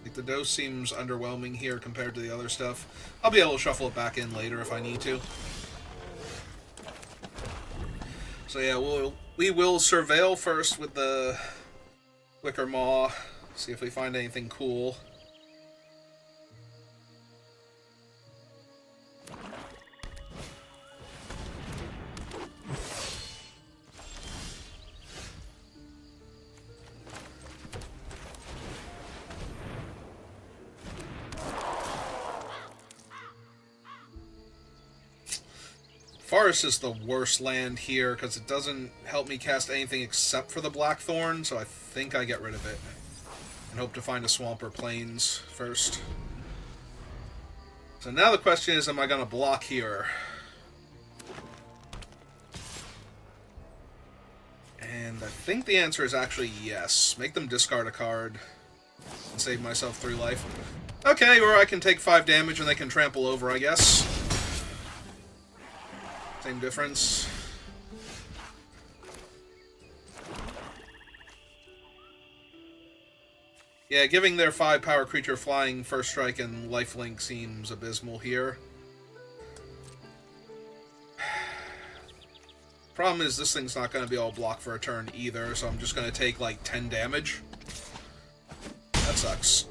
Like, the dose seems underwhelming here compared to the other stuff. I'll be able to shuffle it back in later if I need to. So yeah, we will surveil first with the Wicker Maw. See if we find anything cool. Forest is the worst land here because it doesn't help me cast anything except for the Blackthorn, so I think I get rid of it. And hope to find a swamp or plains first. So now the question is, am I going to block here? And I think the answer is actually yes. Make them discard a card and save myself 3 life. Okay, or I can take 5 damage and they can trample over, I guess. Same difference. Yeah, giving their 5 power creature flying first strike and lifelink seems abysmal here. Problem is, this thing's not going to be able to block for a turn either, so I'm just going to take like 10 damage. That sucks.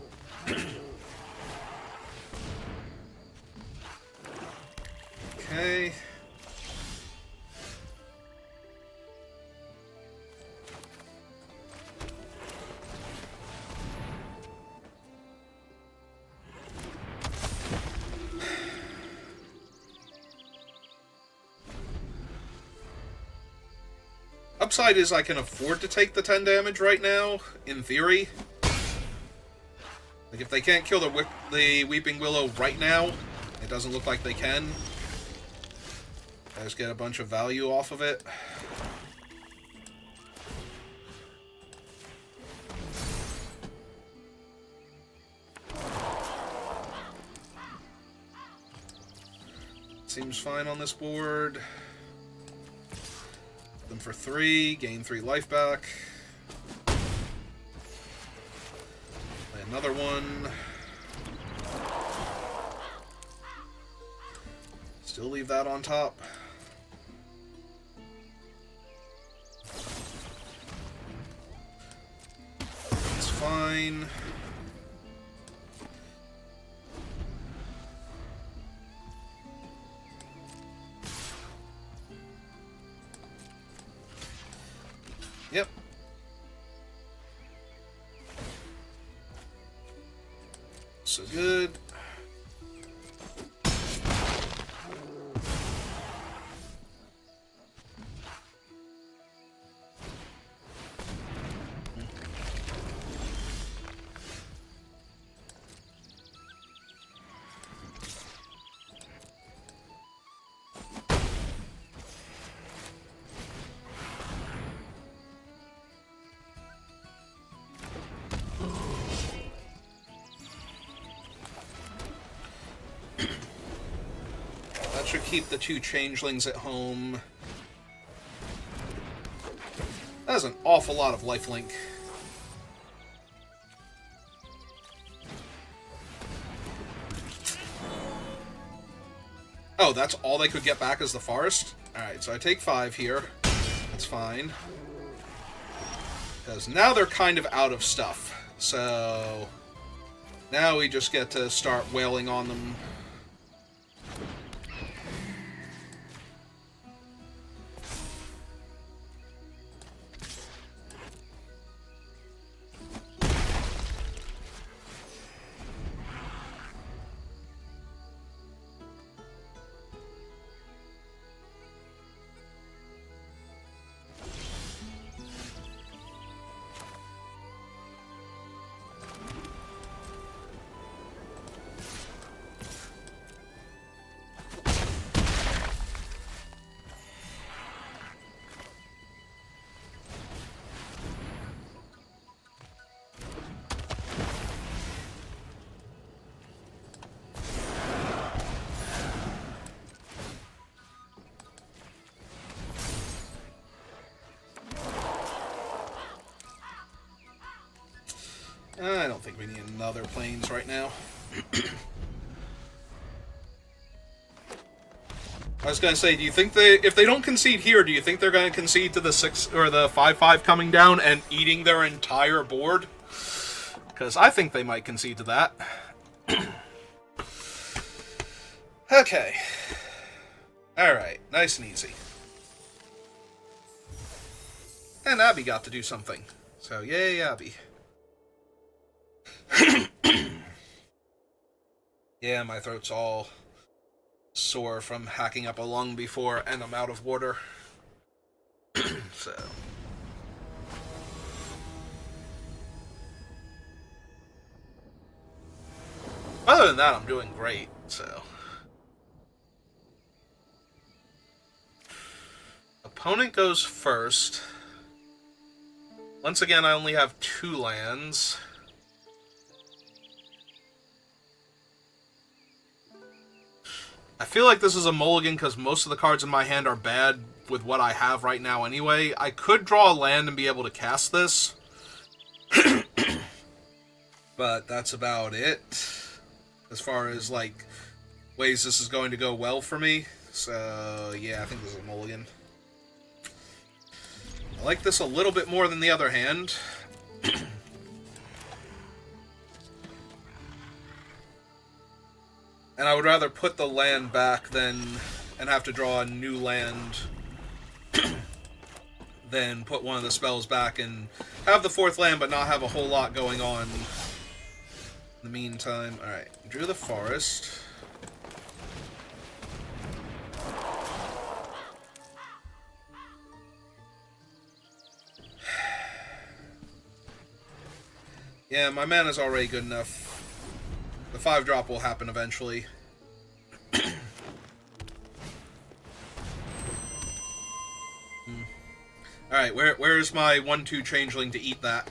Okay. Upside is I can afford to take the 10 damage right now, in theory. Like, if they can't kill the Weeping Willow right now, it doesn't look like they can. I just get a bunch of value off of it. Seems fine on this board. Them for 3, gain 3 life back. Play another one. Still leave that on top. It's fine. Yep. So good. Should keep the 2 changelings at home. That is an awful lot of lifelink. Oh, that's all they could get back is the forest? Alright, so I take 5 here. That's fine. Because now they're kind of out of stuff. So now we just get to start wailing on them. I don't think we need another plains right now. I was gonna say, do you think if they don't concede here, do you think they're gonna concede to the 6 or the 5/5 coming down and eating their entire board? Because I think they might concede to that. Okay. Alright, nice and easy. And Abby got to do something. So, yay, Abby. Yeah, my throat's all sore from hacking up a lung before, and I'm out of water. So. Other than that, I'm doing great, so. Opponent goes first. Once again, I only have 2 lands. I feel like this is a mulligan because most of the cards in my hand are bad with what I have right now anyway. I could draw a land and be able to cast this. But that's about it. As far as, like, ways this is going to go well for me. So, yeah, I think this is a mulligan. I like this a little bit more than the other hand. And I would rather put the land back and have to draw a new land than put one of the spells back and have the fourth land but not have a whole lot going on in the meantime. Alright, drew the forest. Yeah, my mana's already good enough. The 5-drop will happen eventually. Alright, where's my 1/2 changeling to eat that?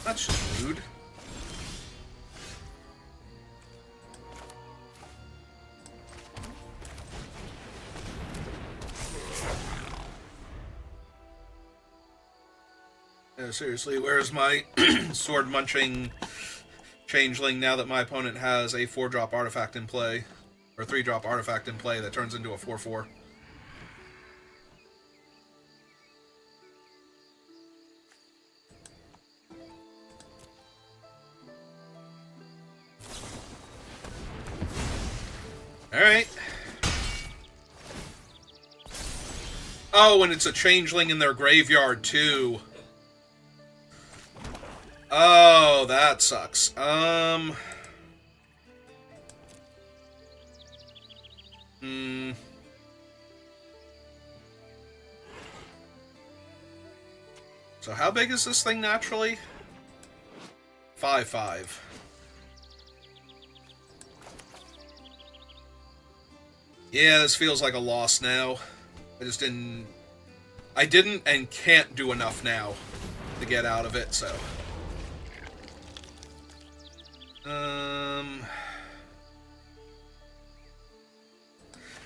That's just rude. No, seriously, where's my sword-munching changeling now that my opponent has a 4-drop artifact in play? Or 3-drop artifact in play that turns into a 4/4. Alright. Oh, and it's a changeling in their graveyard, too. Oh, that sucks. So how big is this thing naturally? 5/5. Yeah, this feels like a loss now. I didn't and can't do enough now to get out of it, so.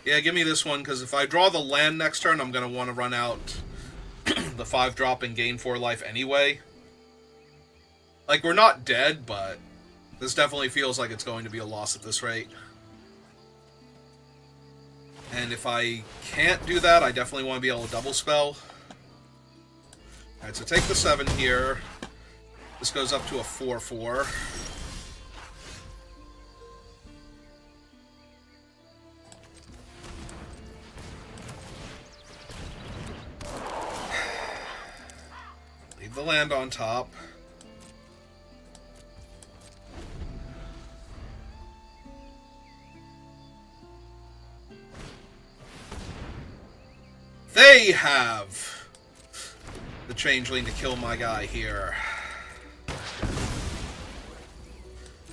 Yeah, give me this one, because if I draw the land next turn, I'm going to want to run out the 5-drop and gain 4 life anyway. Like, we're not dead, but this definitely feels like it's going to be a loss at this rate. And if I can't do that, I definitely want to be able to double spell. Alright, so take the 7 here. This goes up to a 4/4. Leave the land on top. They have the changeling to kill my guy here.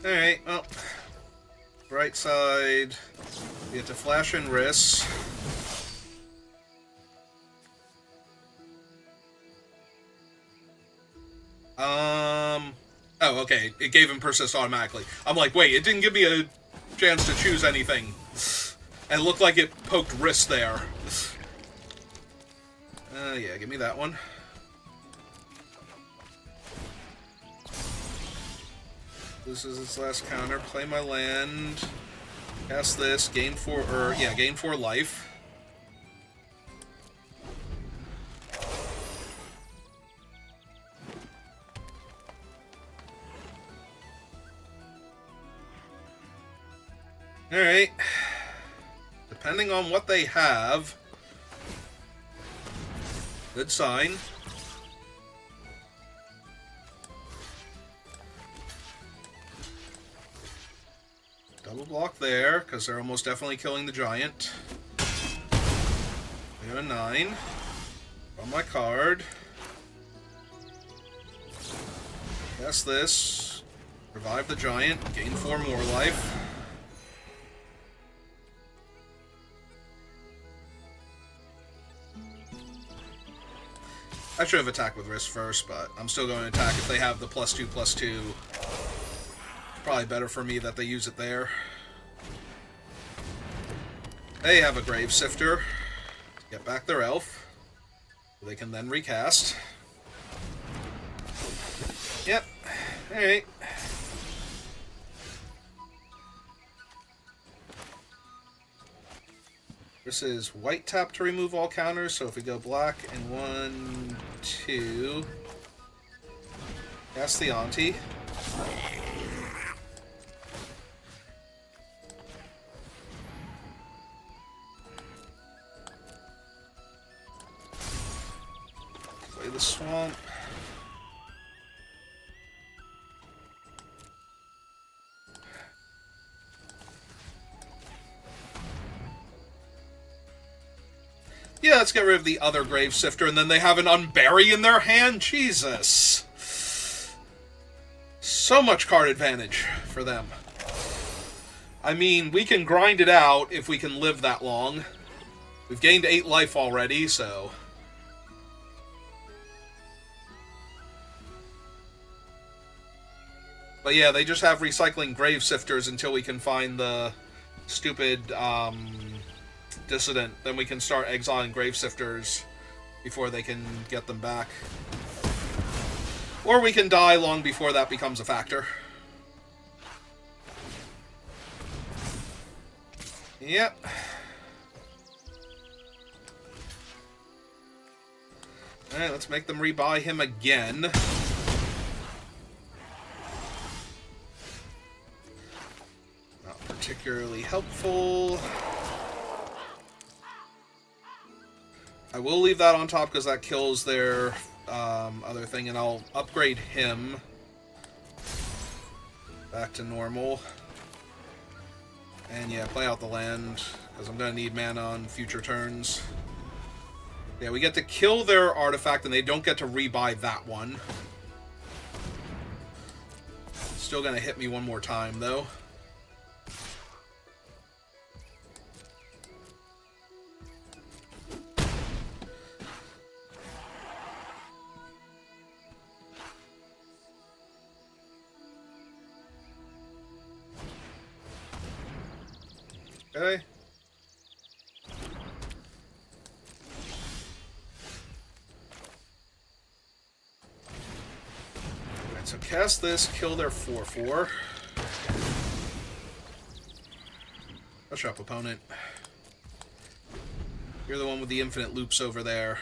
Alright, well, bright side, we get to flash and wrist. Oh, okay, it gave him persist automatically. I'm like, wait, it didn't give me a chance to choose anything. And it looked like it poked wrist there. Yeah, give me that one. This is its last counter. Play my land. Cast this. Gain 4 life. Alright. Depending on what they have. Good sign. Double block there, because they're almost definitely killing the giant. We got a 9. On my card. Cast this. Revive the giant. Gain 4 more life. I should have attacked with wrist first, but I'm still going to attack if they have the +2/+2. Probably better for me that they use it there. They have a Grave Sifter. Get back their elf. They can then recast. Yep. Alright. This is white tap to remove all counters, so if we go black and 1, 2... Cast the Auntie. Play the Swamp. Yeah, let's get rid of the other Grave Sifter, and then they have an Unbury in their hand? Jesus. So much card advantage for them. I mean, we can grind it out if we can live that long. We've gained 8 life already, so... But yeah, they just have recycling Grave Sifters until we can find the stupid, Dissident. Then we can start exiling Grave Sifters before they can get them back. Or we can die long before that becomes a factor. Yep. Alright, let's make them rebuy him again. Not particularly helpful. I will leave that on top because that kills their other thing, and I'll upgrade him back to normal. And yeah, play out the land, because I'm going to need mana on future turns. Yeah, we get to kill their artifact, and they don't get to rebuy that one. Still going to hit me one more time, though. Okay. Alright, so cast this, kill their 4/4. Rush up, opponent. You're the one with the infinite loops over there.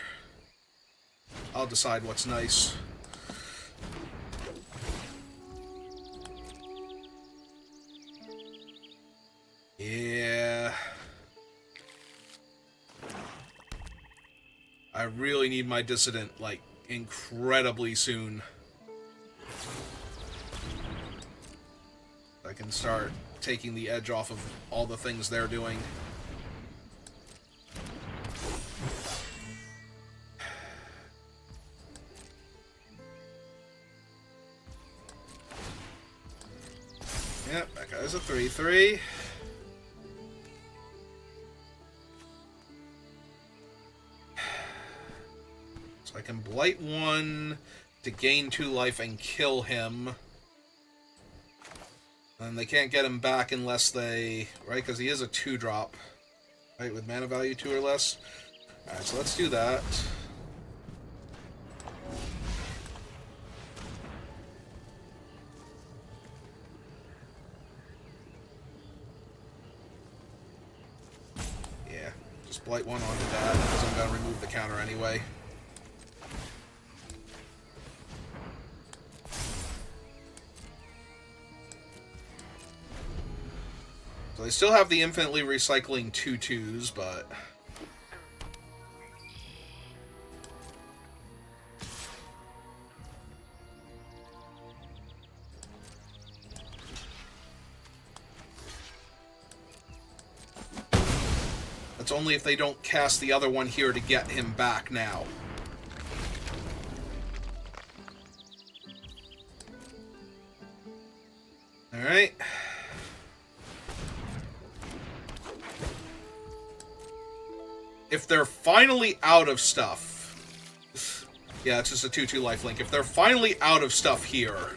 I'll decide what's nice. Yeah. I really need my Dissident, like, incredibly soon. I can start taking the edge off of all the things they're doing. Yep, that guy's a 3/3. I can blight 1 to gain 2 life and kill him. And they can't get him back unless they... Right, because he is a 2-drop. Right, with mana value 2 or less. Alright, so let's do that. Yeah, just blight 1 onto that, because I'm going to remove the counter anyway. So they still have the infinitely recycling 2/2s, but... That's only if they don't cast the other one here to get him back now. Alright. If they're finally out of stuff... Yeah, it's just a 2/2 lifelink. If they're finally out of stuff here,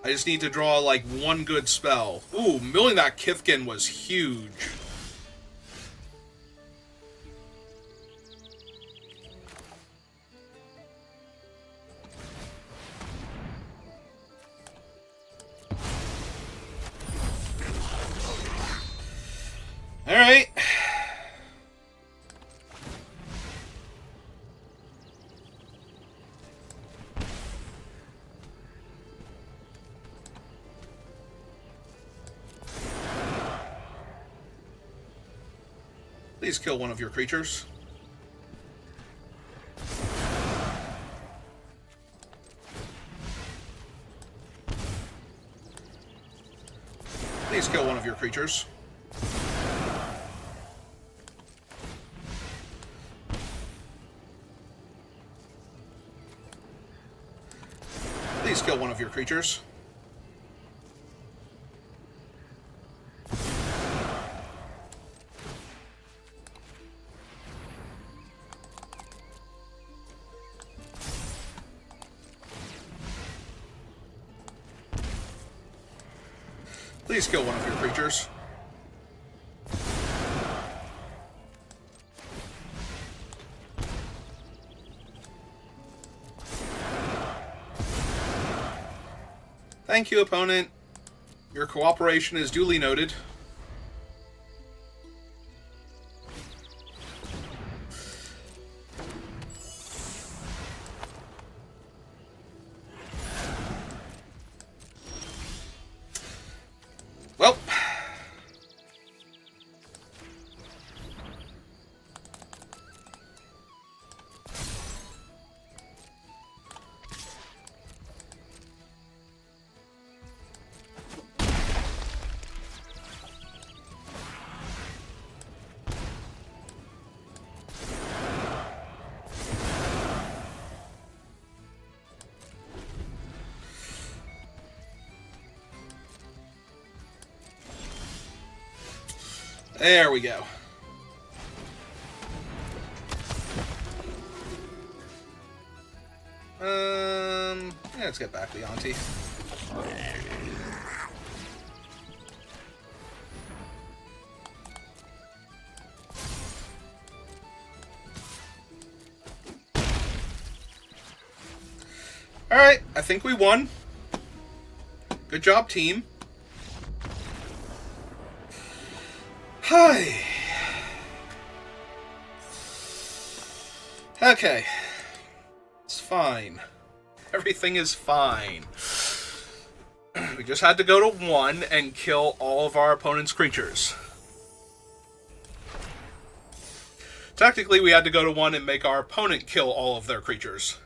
I just need to draw, like, one good spell. Ooh, milling that Kithkin was huge. Alright. Please kill one of your creatures. Please kill one of your creatures. Please kill one of your creatures. Please kill one of your creatures. Thank you, opponent. Your cooperation is duly noted. Well. There we go. Yeah, let's get back the auntie. Alright, I think we won. Good job, team. Hi. Okay. It's fine. Everything is fine. We just had to go to 1 and kill all of our opponent's creatures. Technically, we had to go to 1 and make our opponent kill all of their creatures.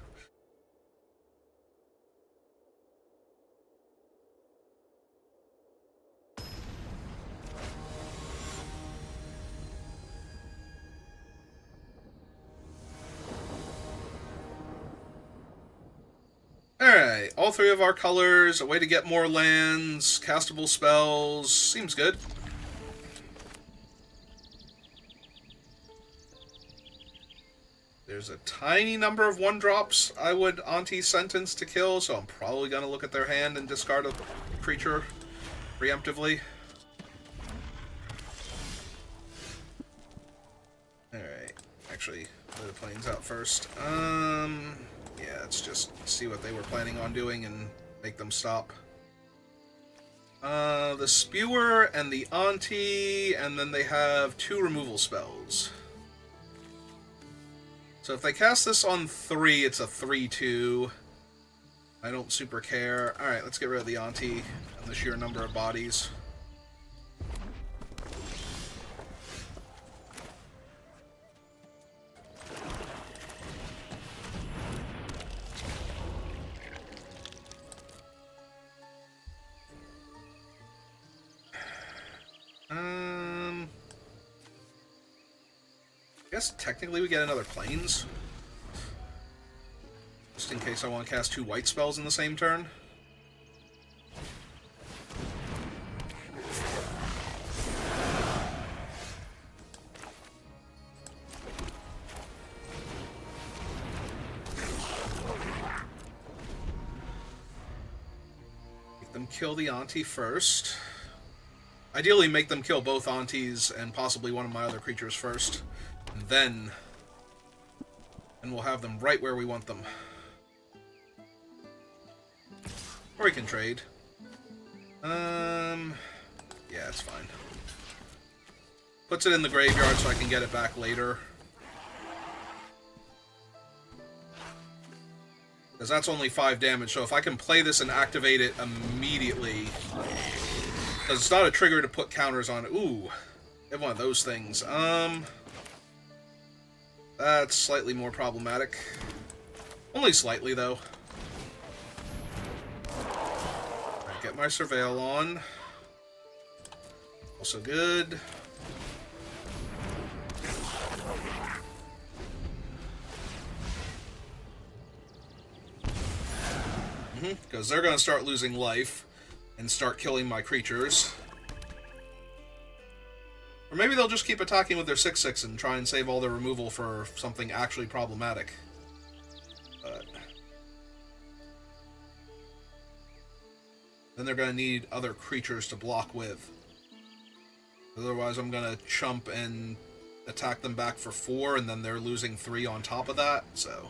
Alright, all 3 of our colors, a way to get more lands, castable spells, seems good. There's a tiny number of 1-drops I would Auntie sentence to kill, so I'm probably going to look at their hand and discard a creature preemptively. Alright, actually, lay the planes out first. Yeah, let's just see what they were planning on doing and make them stop. The Spewer and the Auntie, and then they have 2 removal spells. So if they cast this on 3, it's a 3/2. I don't super care. Alright, let's get rid of the Auntie and the sheer number of bodies. I guess technically we get another Plains. Just in case I want to cast 2 white spells in the same turn. Kill the auntie first. Ideally, make them kill both aunties and possibly one of my other creatures first. And we'll have them right where we want them. Or we can trade. Yeah, it's fine. Puts it in the graveyard so I can get it back later. Because that's only 5 damage, so if I can play this and activate it immediately... Because it's not a trigger to put counters on it. Ooh, have one of those things. That's slightly more problematic. Only slightly, though. Right, get my Surveil on. Also good. Because they're going to start losing life and start killing my creatures. Or maybe they'll just keep attacking with their 6/6 and try and save all their removal for something actually problematic. But then they're going to need other creatures to block with. Otherwise, I'm going to chump and attack them back for 4, and then they're losing 3 on top of that, so...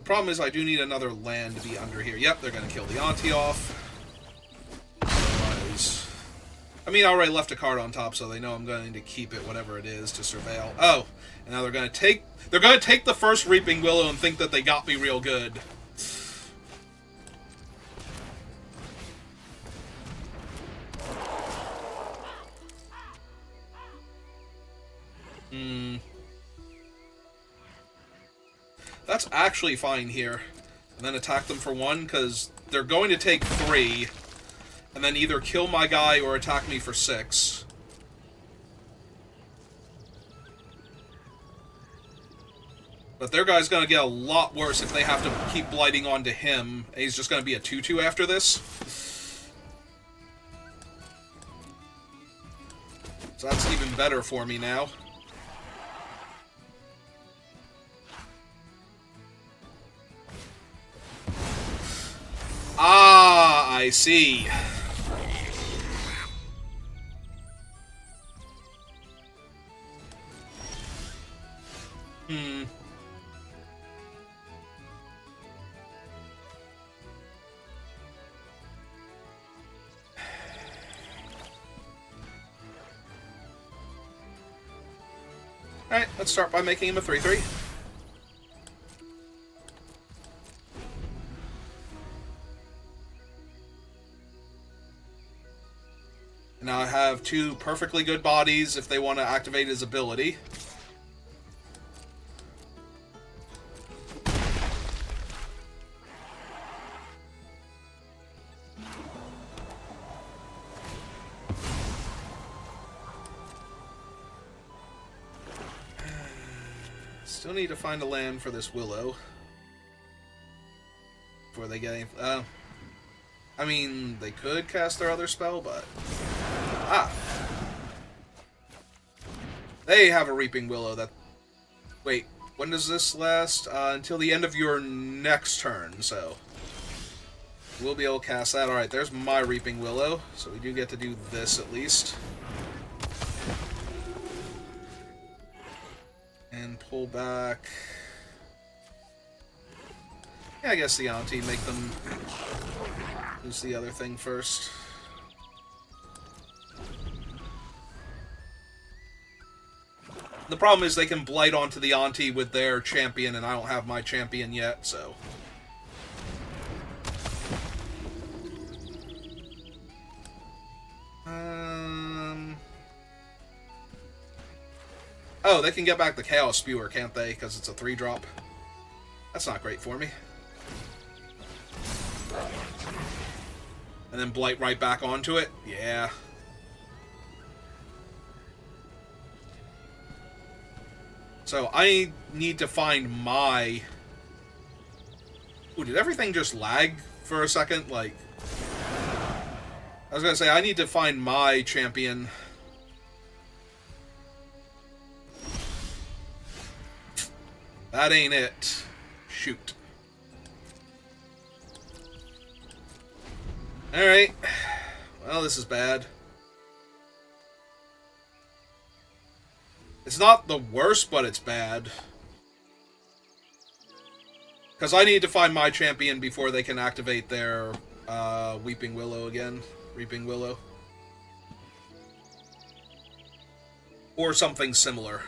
Problem is, I do need another land to be under here. Yep, they're going to kill the auntie off. Otherwise... I mean, I already left a card on top, so they know I'm going to keep it, whatever it is, to surveil. Oh, and now they're going to take... They're going to take the first Reaping Willow and think that they got me real good. That's actually fine here. And then attack them for 1, because they're going to take 3, and then either kill my guy or attack me for 6. But their guy's going to get a lot worse if they have to keep blighting onto him. And he's just going to be a 2/2 after this. So that's even better for me now. Ah, I see. Alright, let's start by making him a 3/3. Now I have 2 perfectly good bodies if they want to activate his ability. Still need to find a land for this Willow before they get any... I mean, they could cast their other spell, but... Ah! They have a Reaping Willow that... Wait, when does this last? Until the end of your next turn, so... We'll be able to cast that. Alright, there's my Reaping Willow, so we do get to do this at least. And pull back... Yeah, I guess the auntie, make them lose the other thing first. The problem is they can blight onto the auntie with their champion, and I don't have my champion yet, so... Oh, they can get back the Chaos Spewer, can't they? Because it's a 3-drop. That's not great for me. And then blight right back onto it? Yeah. So I need to find my Ooh, did everything just lag for a second? Like, I was gonna say, I need to find my champion. That ain't it. Shoot. Alright. Well, this is bad. It's not the worst, but it's bad. Because I need to find my champion before they can activate their Weeping Willow again. Reaping Willow. Or something similar.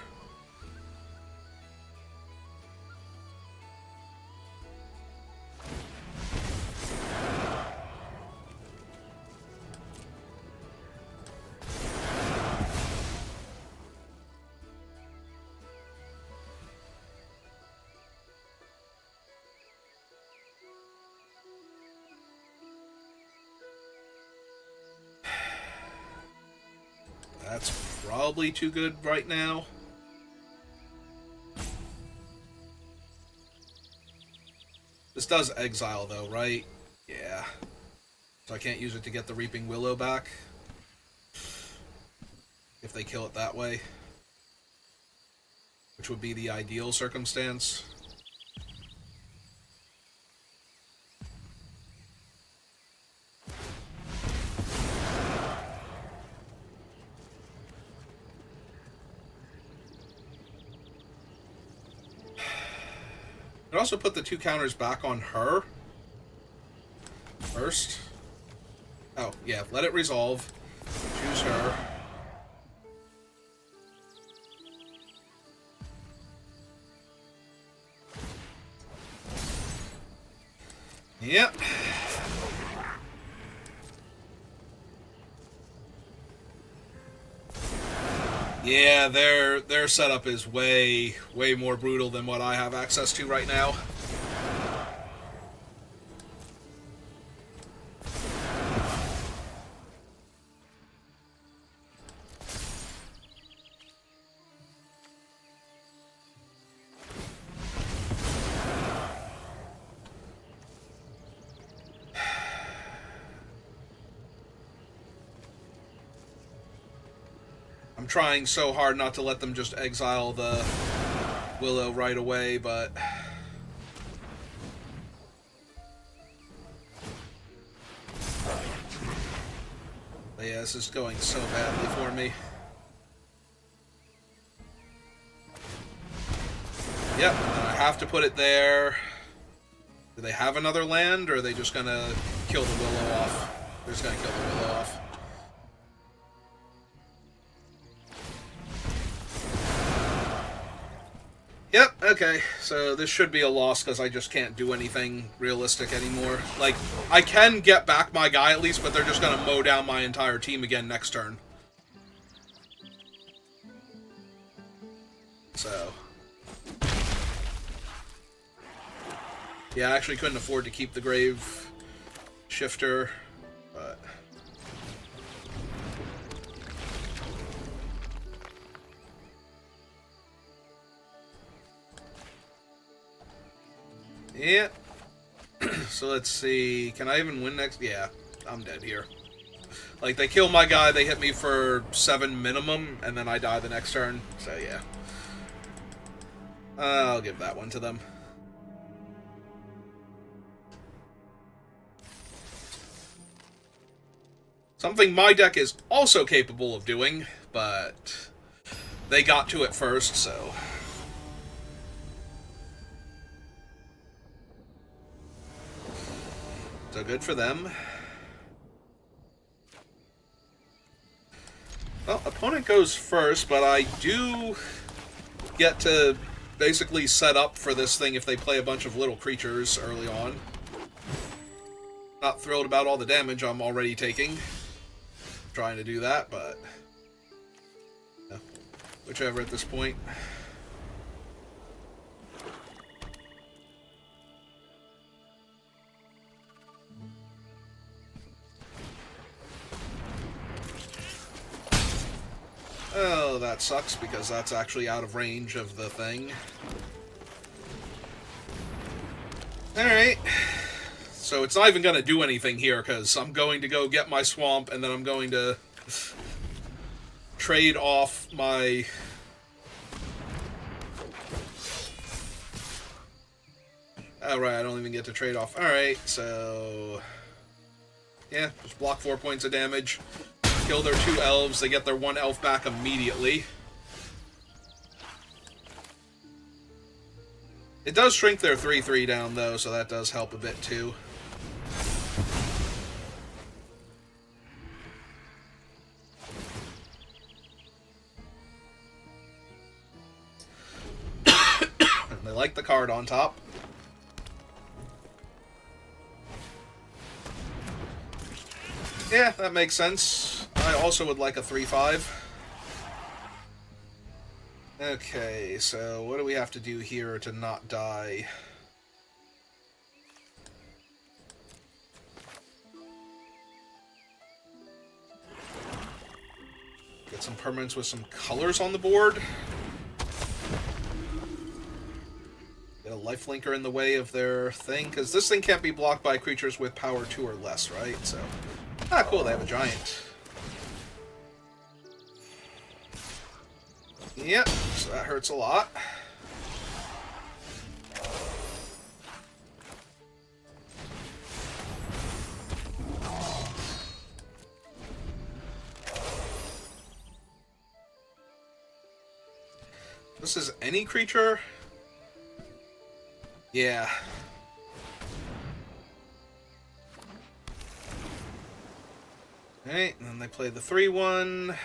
That's probably too good right now. This does exile though, right? Yeah. So I can't use it to get the Reaping Willow back. If they kill it that way. Which would be the ideal circumstance. I'd also put the 2 counters back on her. First. Oh, yeah, let it resolve. Choose her. Yep. Yeah, their setup is way more brutal than what I have access to right now. I'm trying so hard not to let them just exile the Willow right away, but... yeah, this is going so badly for me. Yep, and I have to put it there. Do they have another land, or are they just gonna kill the Willow off? They're just gonna kill the Willow off. Yep, okay, so this should be a loss because I just can't do anything realistic anymore. Like, I can get back my guy at least, but they're just gonna mow down my entire team again next turn. So... yeah, I actually couldn't afford to keep the Grave Shifter, but... yeah. So let's see. Can I even win next? Yeah, I'm dead here. Like, they kill my guy, they hit me for 7 minimum, and then I die the next turn. So, yeah. I'll give that one to them. Something my deck is also capable of doing, but they got to it first, so... so good for them. Well, opponent goes first, but I do get to basically set up for this thing if they play a bunch of little creatures early on. Not thrilled about all the damage I'm already taking. Trying to do that, but... yeah, whichever at this point. Oh, that sucks, because that's actually out of range of the thing. Alright. So it's not even going to do anything here, because I'm going to go get my swamp, and then I'm going to trade off my... Oh, right, I don't even get to trade off. Alright, so... Yeah, just block 4 points of damage. Kill their 2 elves, they get their 1 elf back immediately. It does shrink their 3/3 down, though, so that does help a bit, too. They like the card on top. Yeah, that makes sense. I also would like a 3/5. Okay, so what do we have to do here to not die? Get some permanents with some colors on the board. Get a lifelinker in the way of their thing, because this thing can't be blocked by creatures with power 2 or less, right? So, ah, cool, they have a giant. Yep, so that hurts a lot. This is any creature? Yeah. Alright, and then they play the 3/1.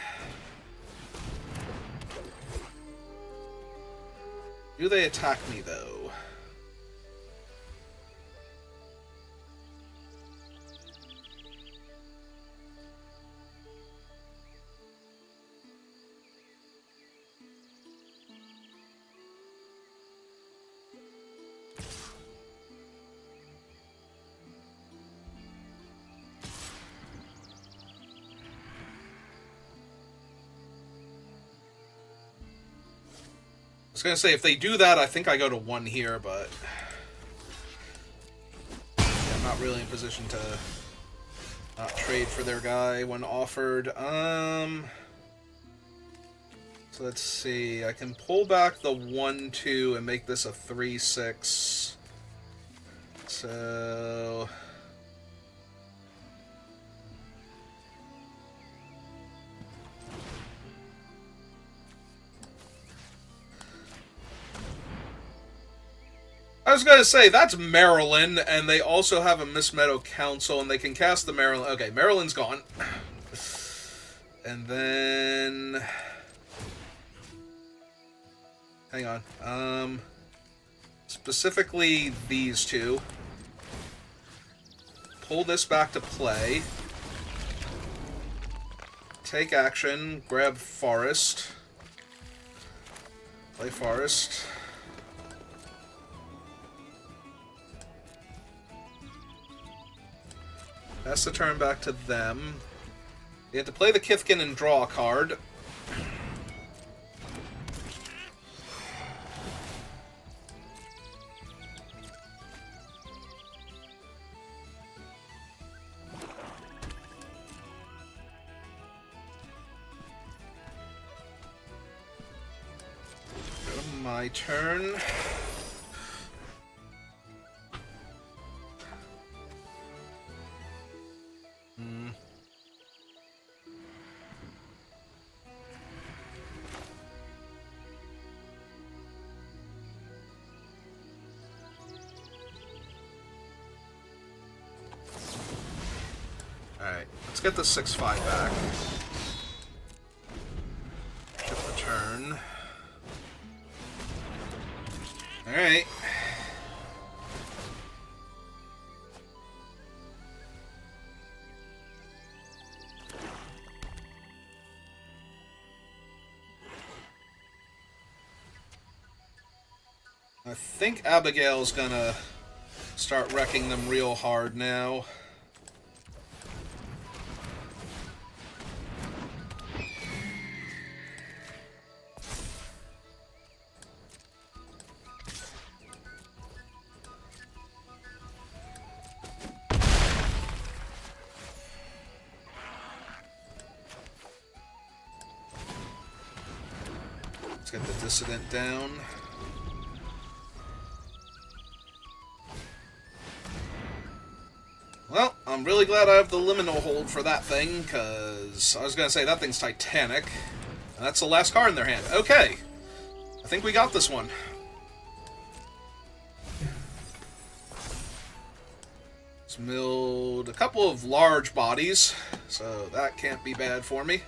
Do they attack me, though? I was gonna say, if they do that, I think I go to 1 here, but... Yeah, I'm not really in position to not trade for their guy when offered. So let's see, I can pull back the 1/2 and make this a 3/6. So... I was going to say, that's Maryland, and they also have a Miss Meadow Council, and they can cast the Maryland... Okay, Maryland's gone. And then... Hang on. Specifically these two. Pull this back to play. Take action. Grab Forest. Play Forest. Pass the turn back to them. You have to play the Kithkin and draw a card. Go to my turn. Alright, let's get the 6/5 back. Skip the turn. Alright. I think Abigail's gonna start wrecking them real hard now. get the Dissident down. Well, I'm really glad I have the liminal hold for that thing, because I was going to say that thing's Titanic. And that's the last card in their hand. Okay. I think we got this one. It's milled a couple of large bodies, so that can't be bad for me.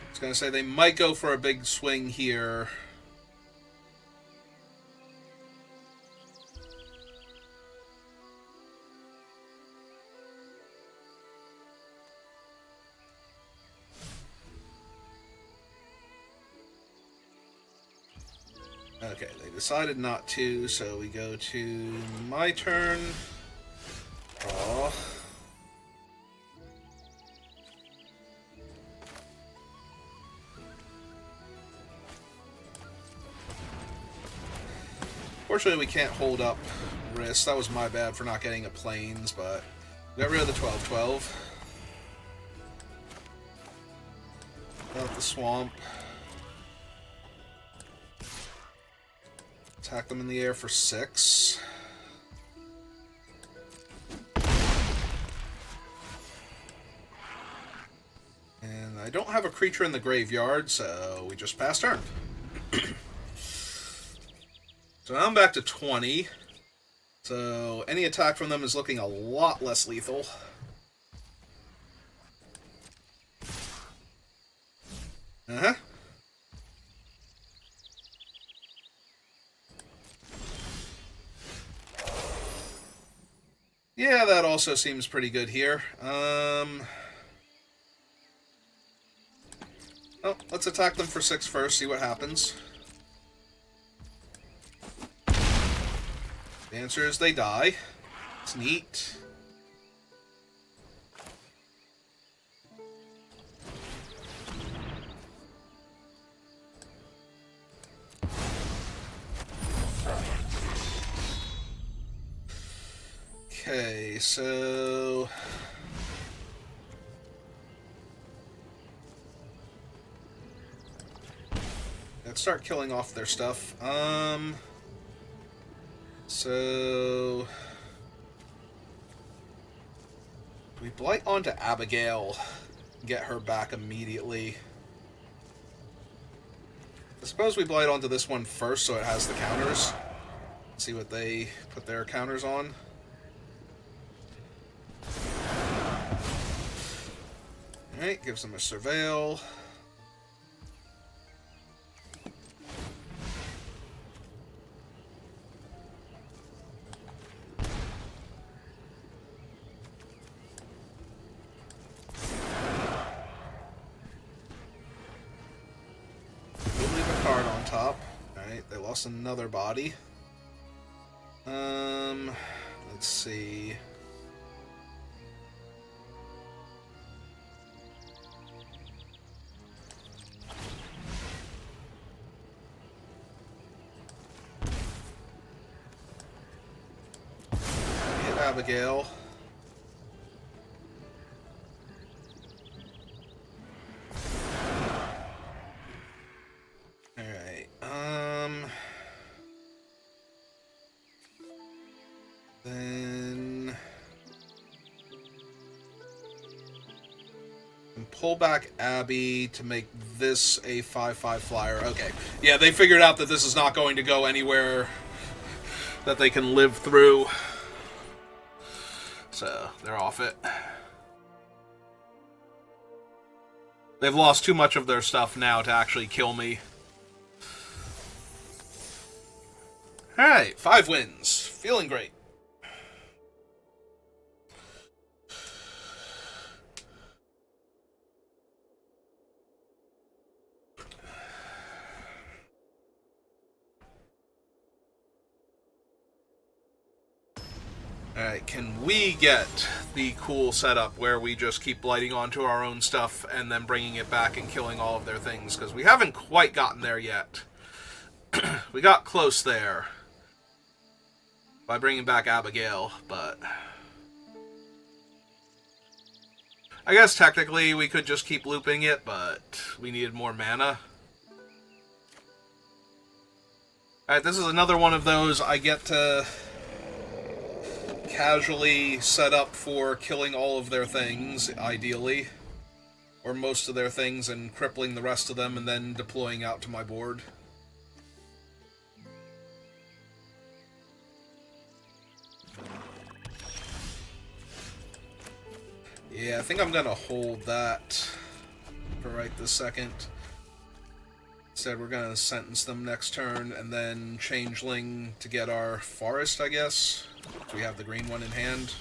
I was going to say they might go for a big swing here. Okay, they decided not to, so we go to my turn. Draw. Fortunately, we can't hold up wrist. That was my bad for not getting a planes, but we got rid of the 12-12. Got the swamp. Attack them in the air for 6. And I don't have a creature in the graveyard, so we just pass turn. So now I'm back to 20. So any attack from them is looking a lot less lethal. Uh-huh. Yeah, that also seems pretty good here. Oh, let's attack them for 6 first, see what happens. The answer is they die. It's neat. Okay, so... let's start killing off their stuff. So... we blight onto Abigail. Get her back immediately. I suppose we blight onto this one first so it has the counters. See what they put their counters on. Alright, gives them a surveil. They lost another body. Let's see. Hit Abigail. Then pull back Abby to make this a 5/5 flyer. Okay. Yeah, they figured out that this is not going to go anywhere that they can live through. So, they're off it. They've lost too much of their stuff now to actually kill me. Alright, 5 wins. Feeling great. Alright, can we get the cool setup where we just keep blighting onto our own stuff and then bringing it back and killing all of their things? Because we haven't quite gotten there yet. We got close there by bringing back Abigail, but I guess technically we could just keep looping it, but we needed more mana. Alright, this is another one of those I get to casually set up for killing all of their things, ideally. Or most of their things, and crippling the rest of them, and then deploying out to my board. Yeah, I think I'm gonna hold that for right this second. Instead, we're gonna sentence them next turn, and then Changeling to get our forest, I guess. So we have the green one in hand.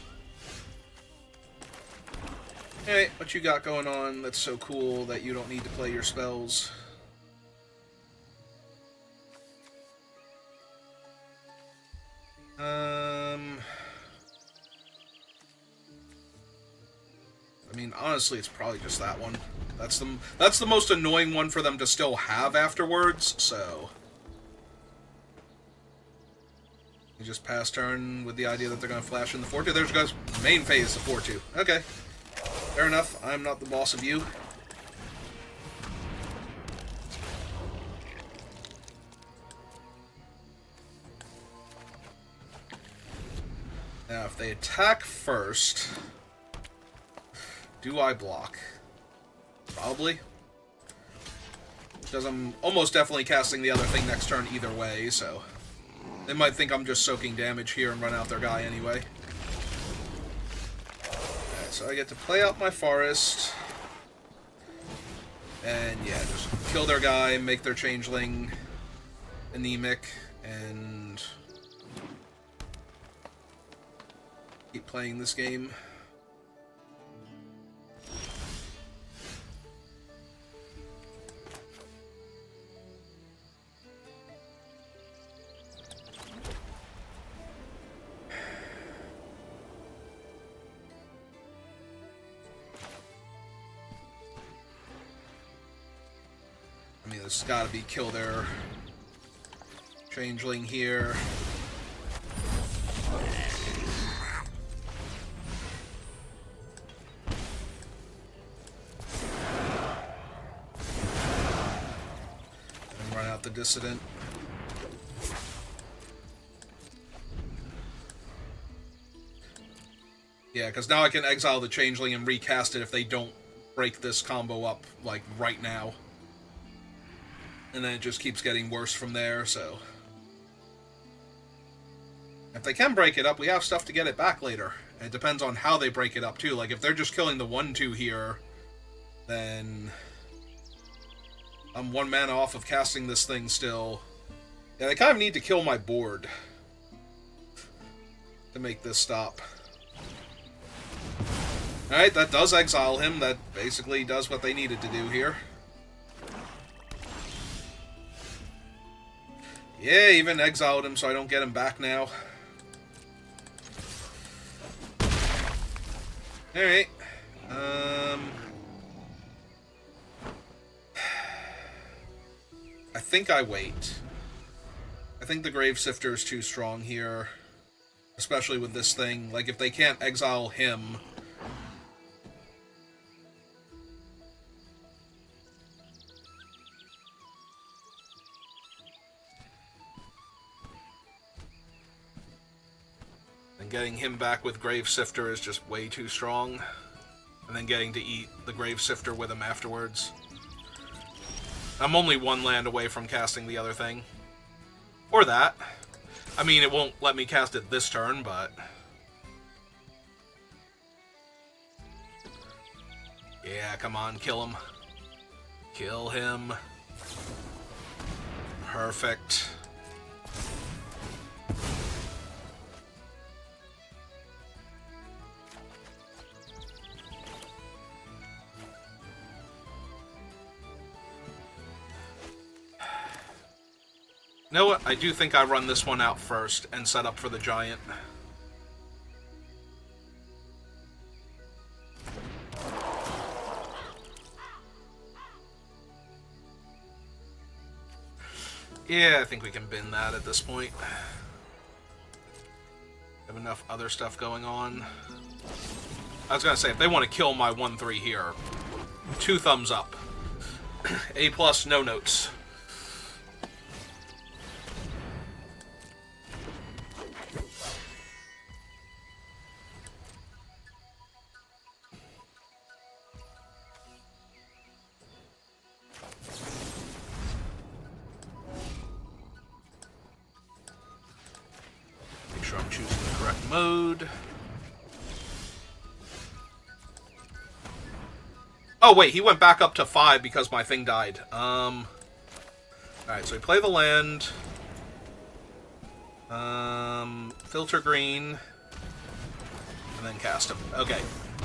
Hey, what you got going on that's so cool that you don't need to play your spells? I mean, honestly, it's probably just that one. That's the most annoying one for them to still have afterwards, so you just pass turn with the idea that they're going to flash in the 4-2. There's goes main phase, the 4-2. Okay. Fair enough. I'm not the boss of you. Now, if they attack first, do I block? Probably. Because I'm almost definitely casting the other thing next turn either way, so they might think I'm just soaking damage here and run out their guy anyway. Alright, so I get to play out my forest. And yeah, just kill their guy, make their changeling anemic, and keep playing this game. I mean, there's gotta be kill their changeling here. And run out the dissident. Yeah, because now I can exile the changeling and recast it if they don't break this combo up, like, right now. And then it just keeps getting worse from there, so if they can break it up, we have stuff to get it back later. And it depends on how they break it up, too. Like, if they're just killing the 1-2 here, then I'm 1 mana off of casting this thing still. Yeah, they kind of need to kill my board to make this stop. Alright, that does exile him. That basically does what they needed to do here. Yeah, even exiled him so I don't get him back now. Alright. I think I wait. I think the Grave Sifter is too strong here. Especially with this thing. Like, if they can't exile him, and getting him back with Grave Sifter is just way too strong. And then getting to eat the Grave Sifter with him afterwards. I'm only 1 land away from casting the other thing. Or that. I mean, it won't let me cast it this turn, but yeah, come on, kill him. Kill him. Perfect. You know what? I do think I run this one out first and set up for the giant. Yeah, I think we can bin that at this point. Have enough other stuff going on. I was gonna say, if they want to kill my 1-3 here, 2 thumbs up. A+, no notes. Make sure I'm choosing the correct mode. Oh, wait, he went back up to 5 because my thing died. Alright, so we play the land. Filter green. And then cast him. Okay.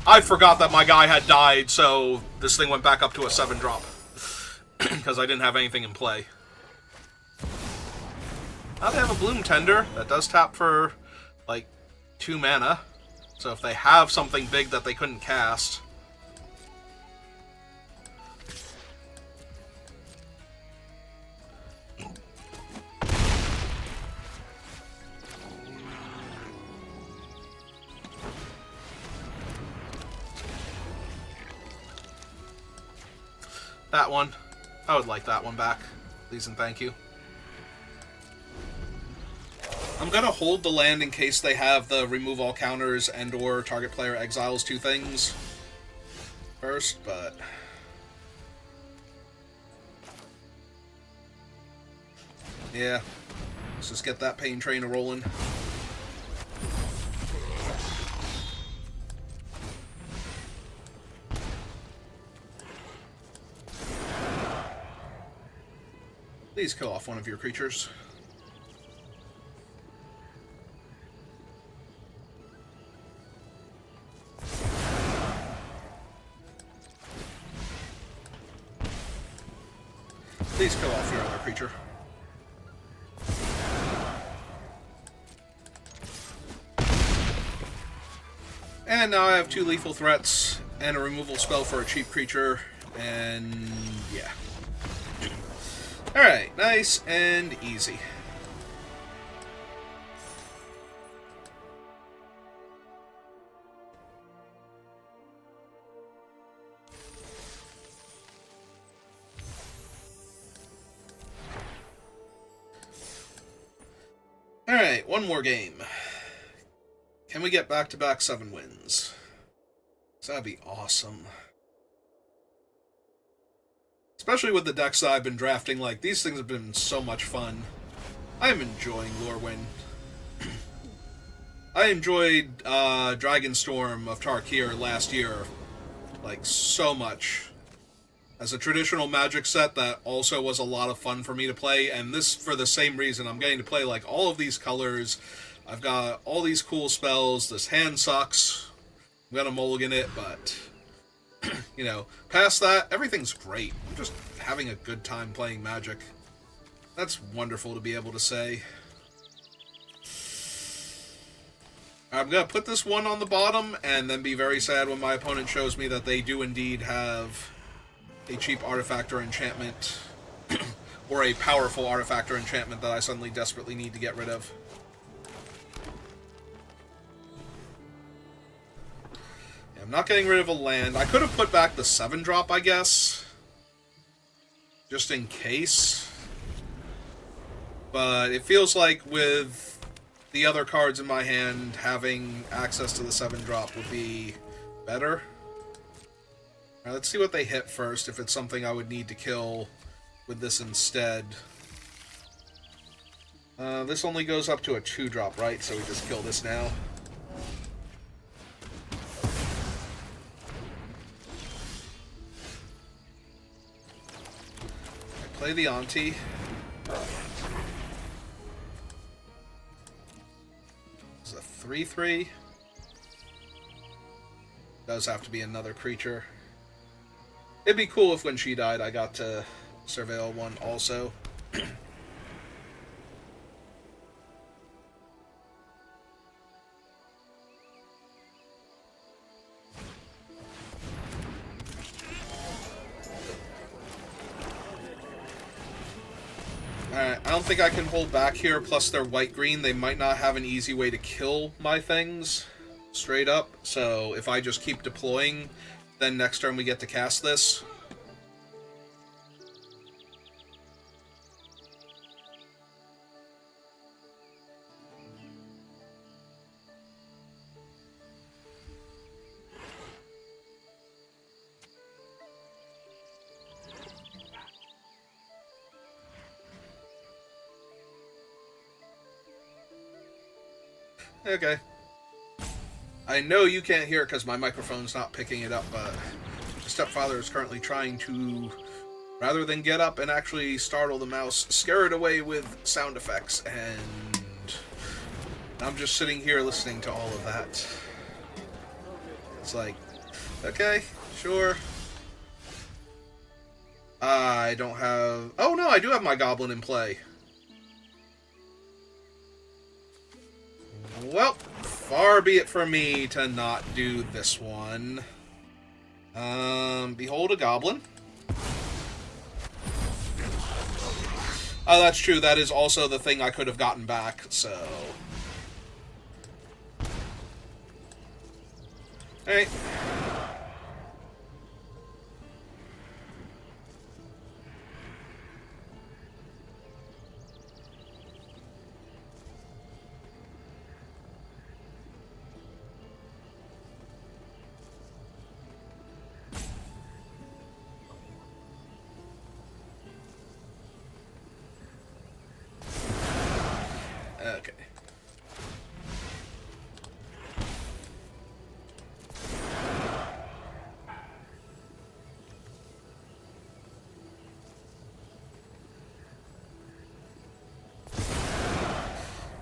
I forgot that my guy had died, so this thing went back up to a 7-drop. Because I didn't have anything in play. Now they have a Bloom Tender. That does tap for, like, 2 mana. So if they have something big that they couldn't cast... That one. I would like that one back. Please and thank you. I'm gonna hold the land in case they have the remove all counters and or target player exiles 2 things first, but... yeah. Let's just get that pain train a-rolling. Please kill off one of your creatures. Please kill off your other creature. And now I have 2 lethal threats and a removal spell for a cheap creature, and yeah. Alright, nice and easy. Alright, one more game. Can we get back-to-back 7 wins? That'd be awesome. Especially with the decks that I've been drafting, like, these things have been so much fun. I'm enjoying Lorwyn. I enjoyed Dragonstorm of Tarkir last year, like, so much. As a traditional Magic set that also was a lot of fun for me to play, and this for the same reason. I'm getting to play, like, all of these colors. I've got all these cool spells. This hand sucks. I'm gonna mulligan it, but... you know, past that, everything's great. I'm just having a good time playing Magic. That's wonderful to be able to say. I'm going to put this one on the bottom, and then be very sad when my opponent shows me that they do indeed have a cheap artifact or enchantment, or a powerful artifact or enchantment that I suddenly desperately need to get rid of. I'm not getting rid of a land. I could have put back the 7-drop, I guess. Just in case. But it feels like with the other cards in my hand, having access to the 7-drop would be better. Alright, let's see what they hit first, if it's something I would need to kill with this instead. This only goes up to a 2-drop, right? So we just kill this now. Play the Auntie. It's a 3/3. Does have to be another creature. It'd be cool if when she died I got to surveil one also. Alright, I don't think I can hold back here, plus they're white-green. They might not have an easy way to kill my things straight up. So if I just keep deploying, then next turn we get to cast this. Okay. I know you can't hear it because my microphone's not picking it up, but the stepfather is currently trying to, rather than get up and actually startle the mouse, scare it away with sound effects, and I'm just sitting here listening to all of that. It's like, okay, sure. I don't have... Oh no, I do have my goblin in play. Well, far be it from me to not do this one. Behold a goblin. Oh, that's true. That is also the thing I could have gotten back, so... Alright. Okay.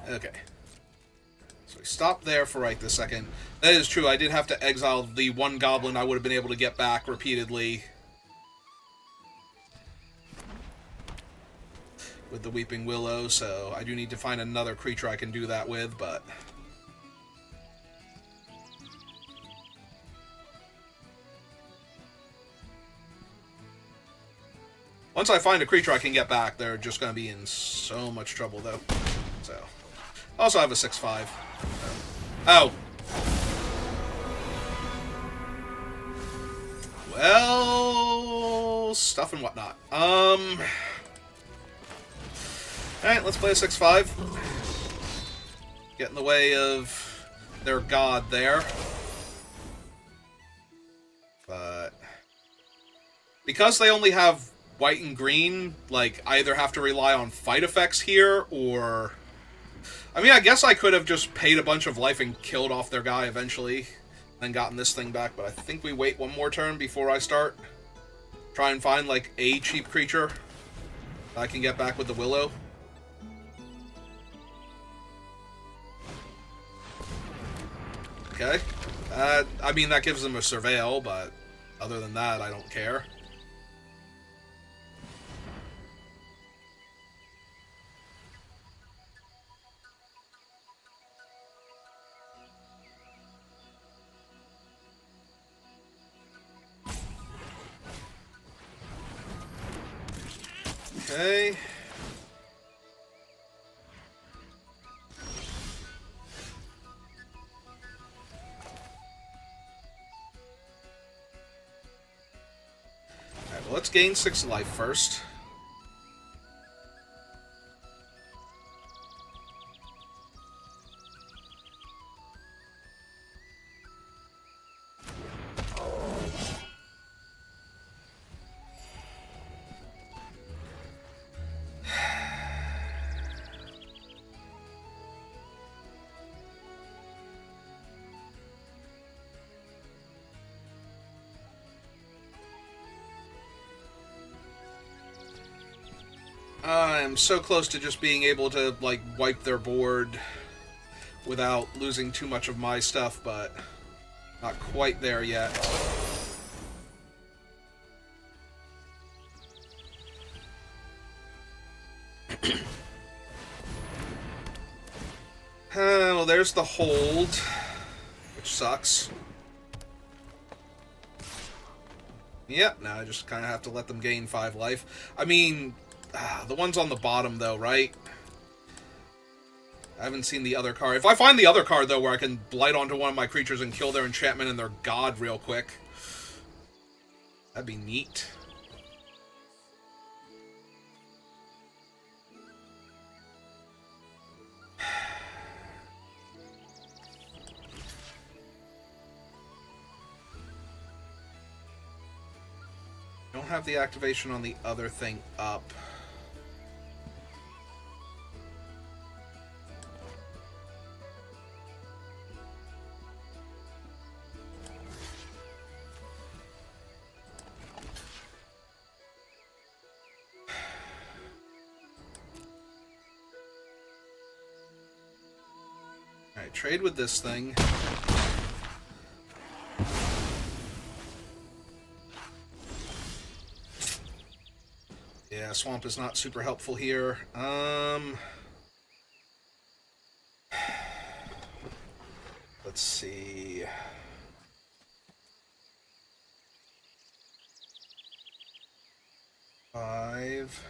Okay. So we stop there for right this second. That is true, I did have to exile the one goblin I would have been able to get back repeatedly with the Weeping Willow, so I do need to find another creature I can do that with, but... Once I find a creature I can get back, they're just going to be in so much trouble, though. So... Also, I have a 6/5. Oh. Well... Stuff and whatnot. Alright, let's play a 6/5. Get in the way of their god there. But... Because they only have white and green, like, I either have to rely on fight effects here, or... I mean, I guess I could have just paid a bunch of life and killed off their guy eventually, then gotten this thing back, but I think we wait one more turn before I start. Try and find, like, a cheap creature that I can get back with the Willow. Okay. I mean, that gives them a surveil, but other than that, I don't care. Okay. Alright, well, let's gain 6 life first. I'm so close to just being able to, like, wipe their board without losing too much of my stuff, but not quite there yet. Well, there's the hold, which sucks. Yep, now I just kind of have to let them gain 5 life. I mean, The one's on the bottom, though, right? I haven't seen the other card. If I find the other card, though, where I can blight onto one of my creatures and kill their enchantment and their god real quick, that'd be neat. Don't have the activation on the other thing up. Alright, trade with this thing. Yeah, Swamp is not super helpful here. Let's see. Five.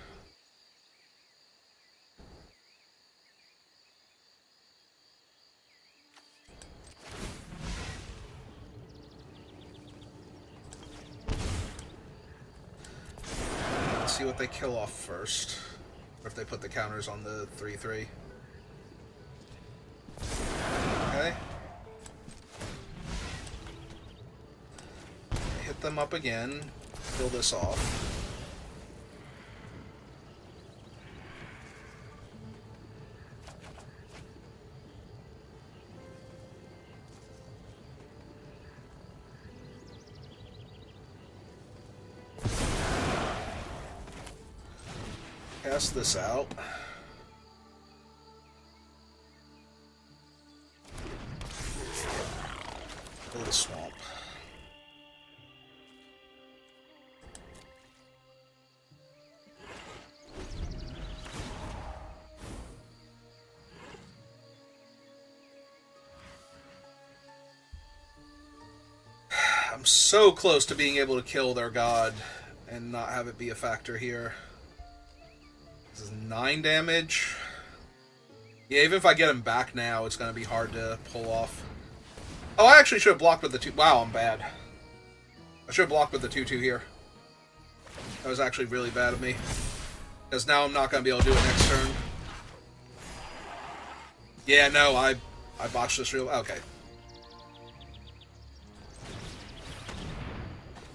See what they kill off first, or if they put the counters on the 3/3. Okay. Hit them up again. Kill this off. Cast this out. Go to Swamp. I'm so close to being able to kill their god and not have it be a factor here. This is 9 damage. Yeah, even if I get him back now, it's going to be hard to pull off. Oh, I actually should have blocked with the 2... Wow, I'm bad. I should have blocked with the 2/2 here. That was actually really bad of me. Because now I'm not going to be able to do it next turn. Yeah, no, I botched this real... Okay.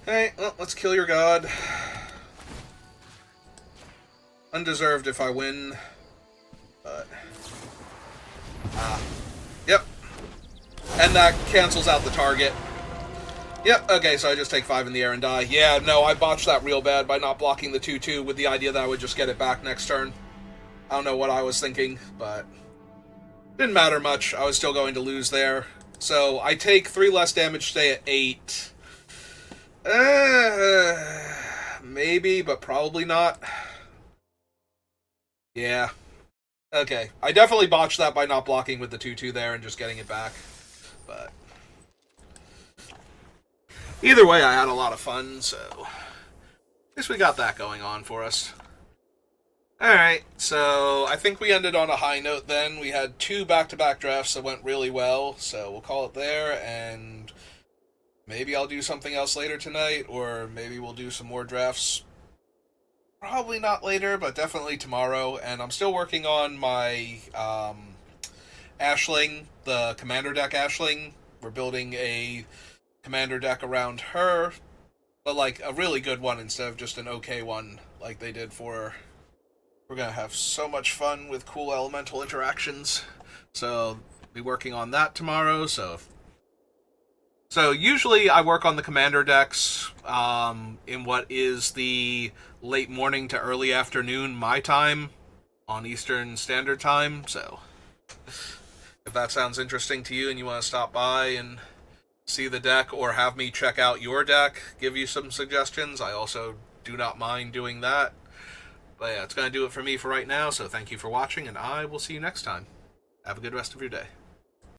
Hey, well, let's kill your god. Undeserved if I win, but... Yep. And that cancels out the target. Yep, okay, so I just take 5 in the air and die. Yeah, no, I botched that real bad by not blocking the 2/2 with the idea that I would just get it back next turn. I don't know what I was thinking, but... Didn't matter much. I was still going to lose there. So, I take 3 less damage, stay at 8. Maybe, but probably not. Yeah. Okay. I definitely botched that by not blocking with the 2/2 there and just getting it back. But either way, I had a lot of fun, so at least we got that going on for us. Alright, so I think we ended on a high note then. We had 2 back-to-back drafts that went really well, so we'll call it there, and maybe I'll do something else later tonight, or maybe we'll do some more drafts. Probably not later, but definitely tomorrow. And I'm still working on my Ashling, the Commander deck Ashling. We're building a Commander deck around her, but like a really good one instead of just an okay one like they did for... We're going to have so much fun with cool elemental interactions. So, be working on that tomorrow, so usually I work on the Commander decks in what is the late morning to early afternoon my time on Eastern Standard Time. So if that sounds interesting to you and you want to stop by and see the deck or have me check out your deck, give you some suggestions, I also do not mind doing that. But yeah, it's going to do it for me for right now, so thank you for watching, and I will see you next time. Have a good rest of your day.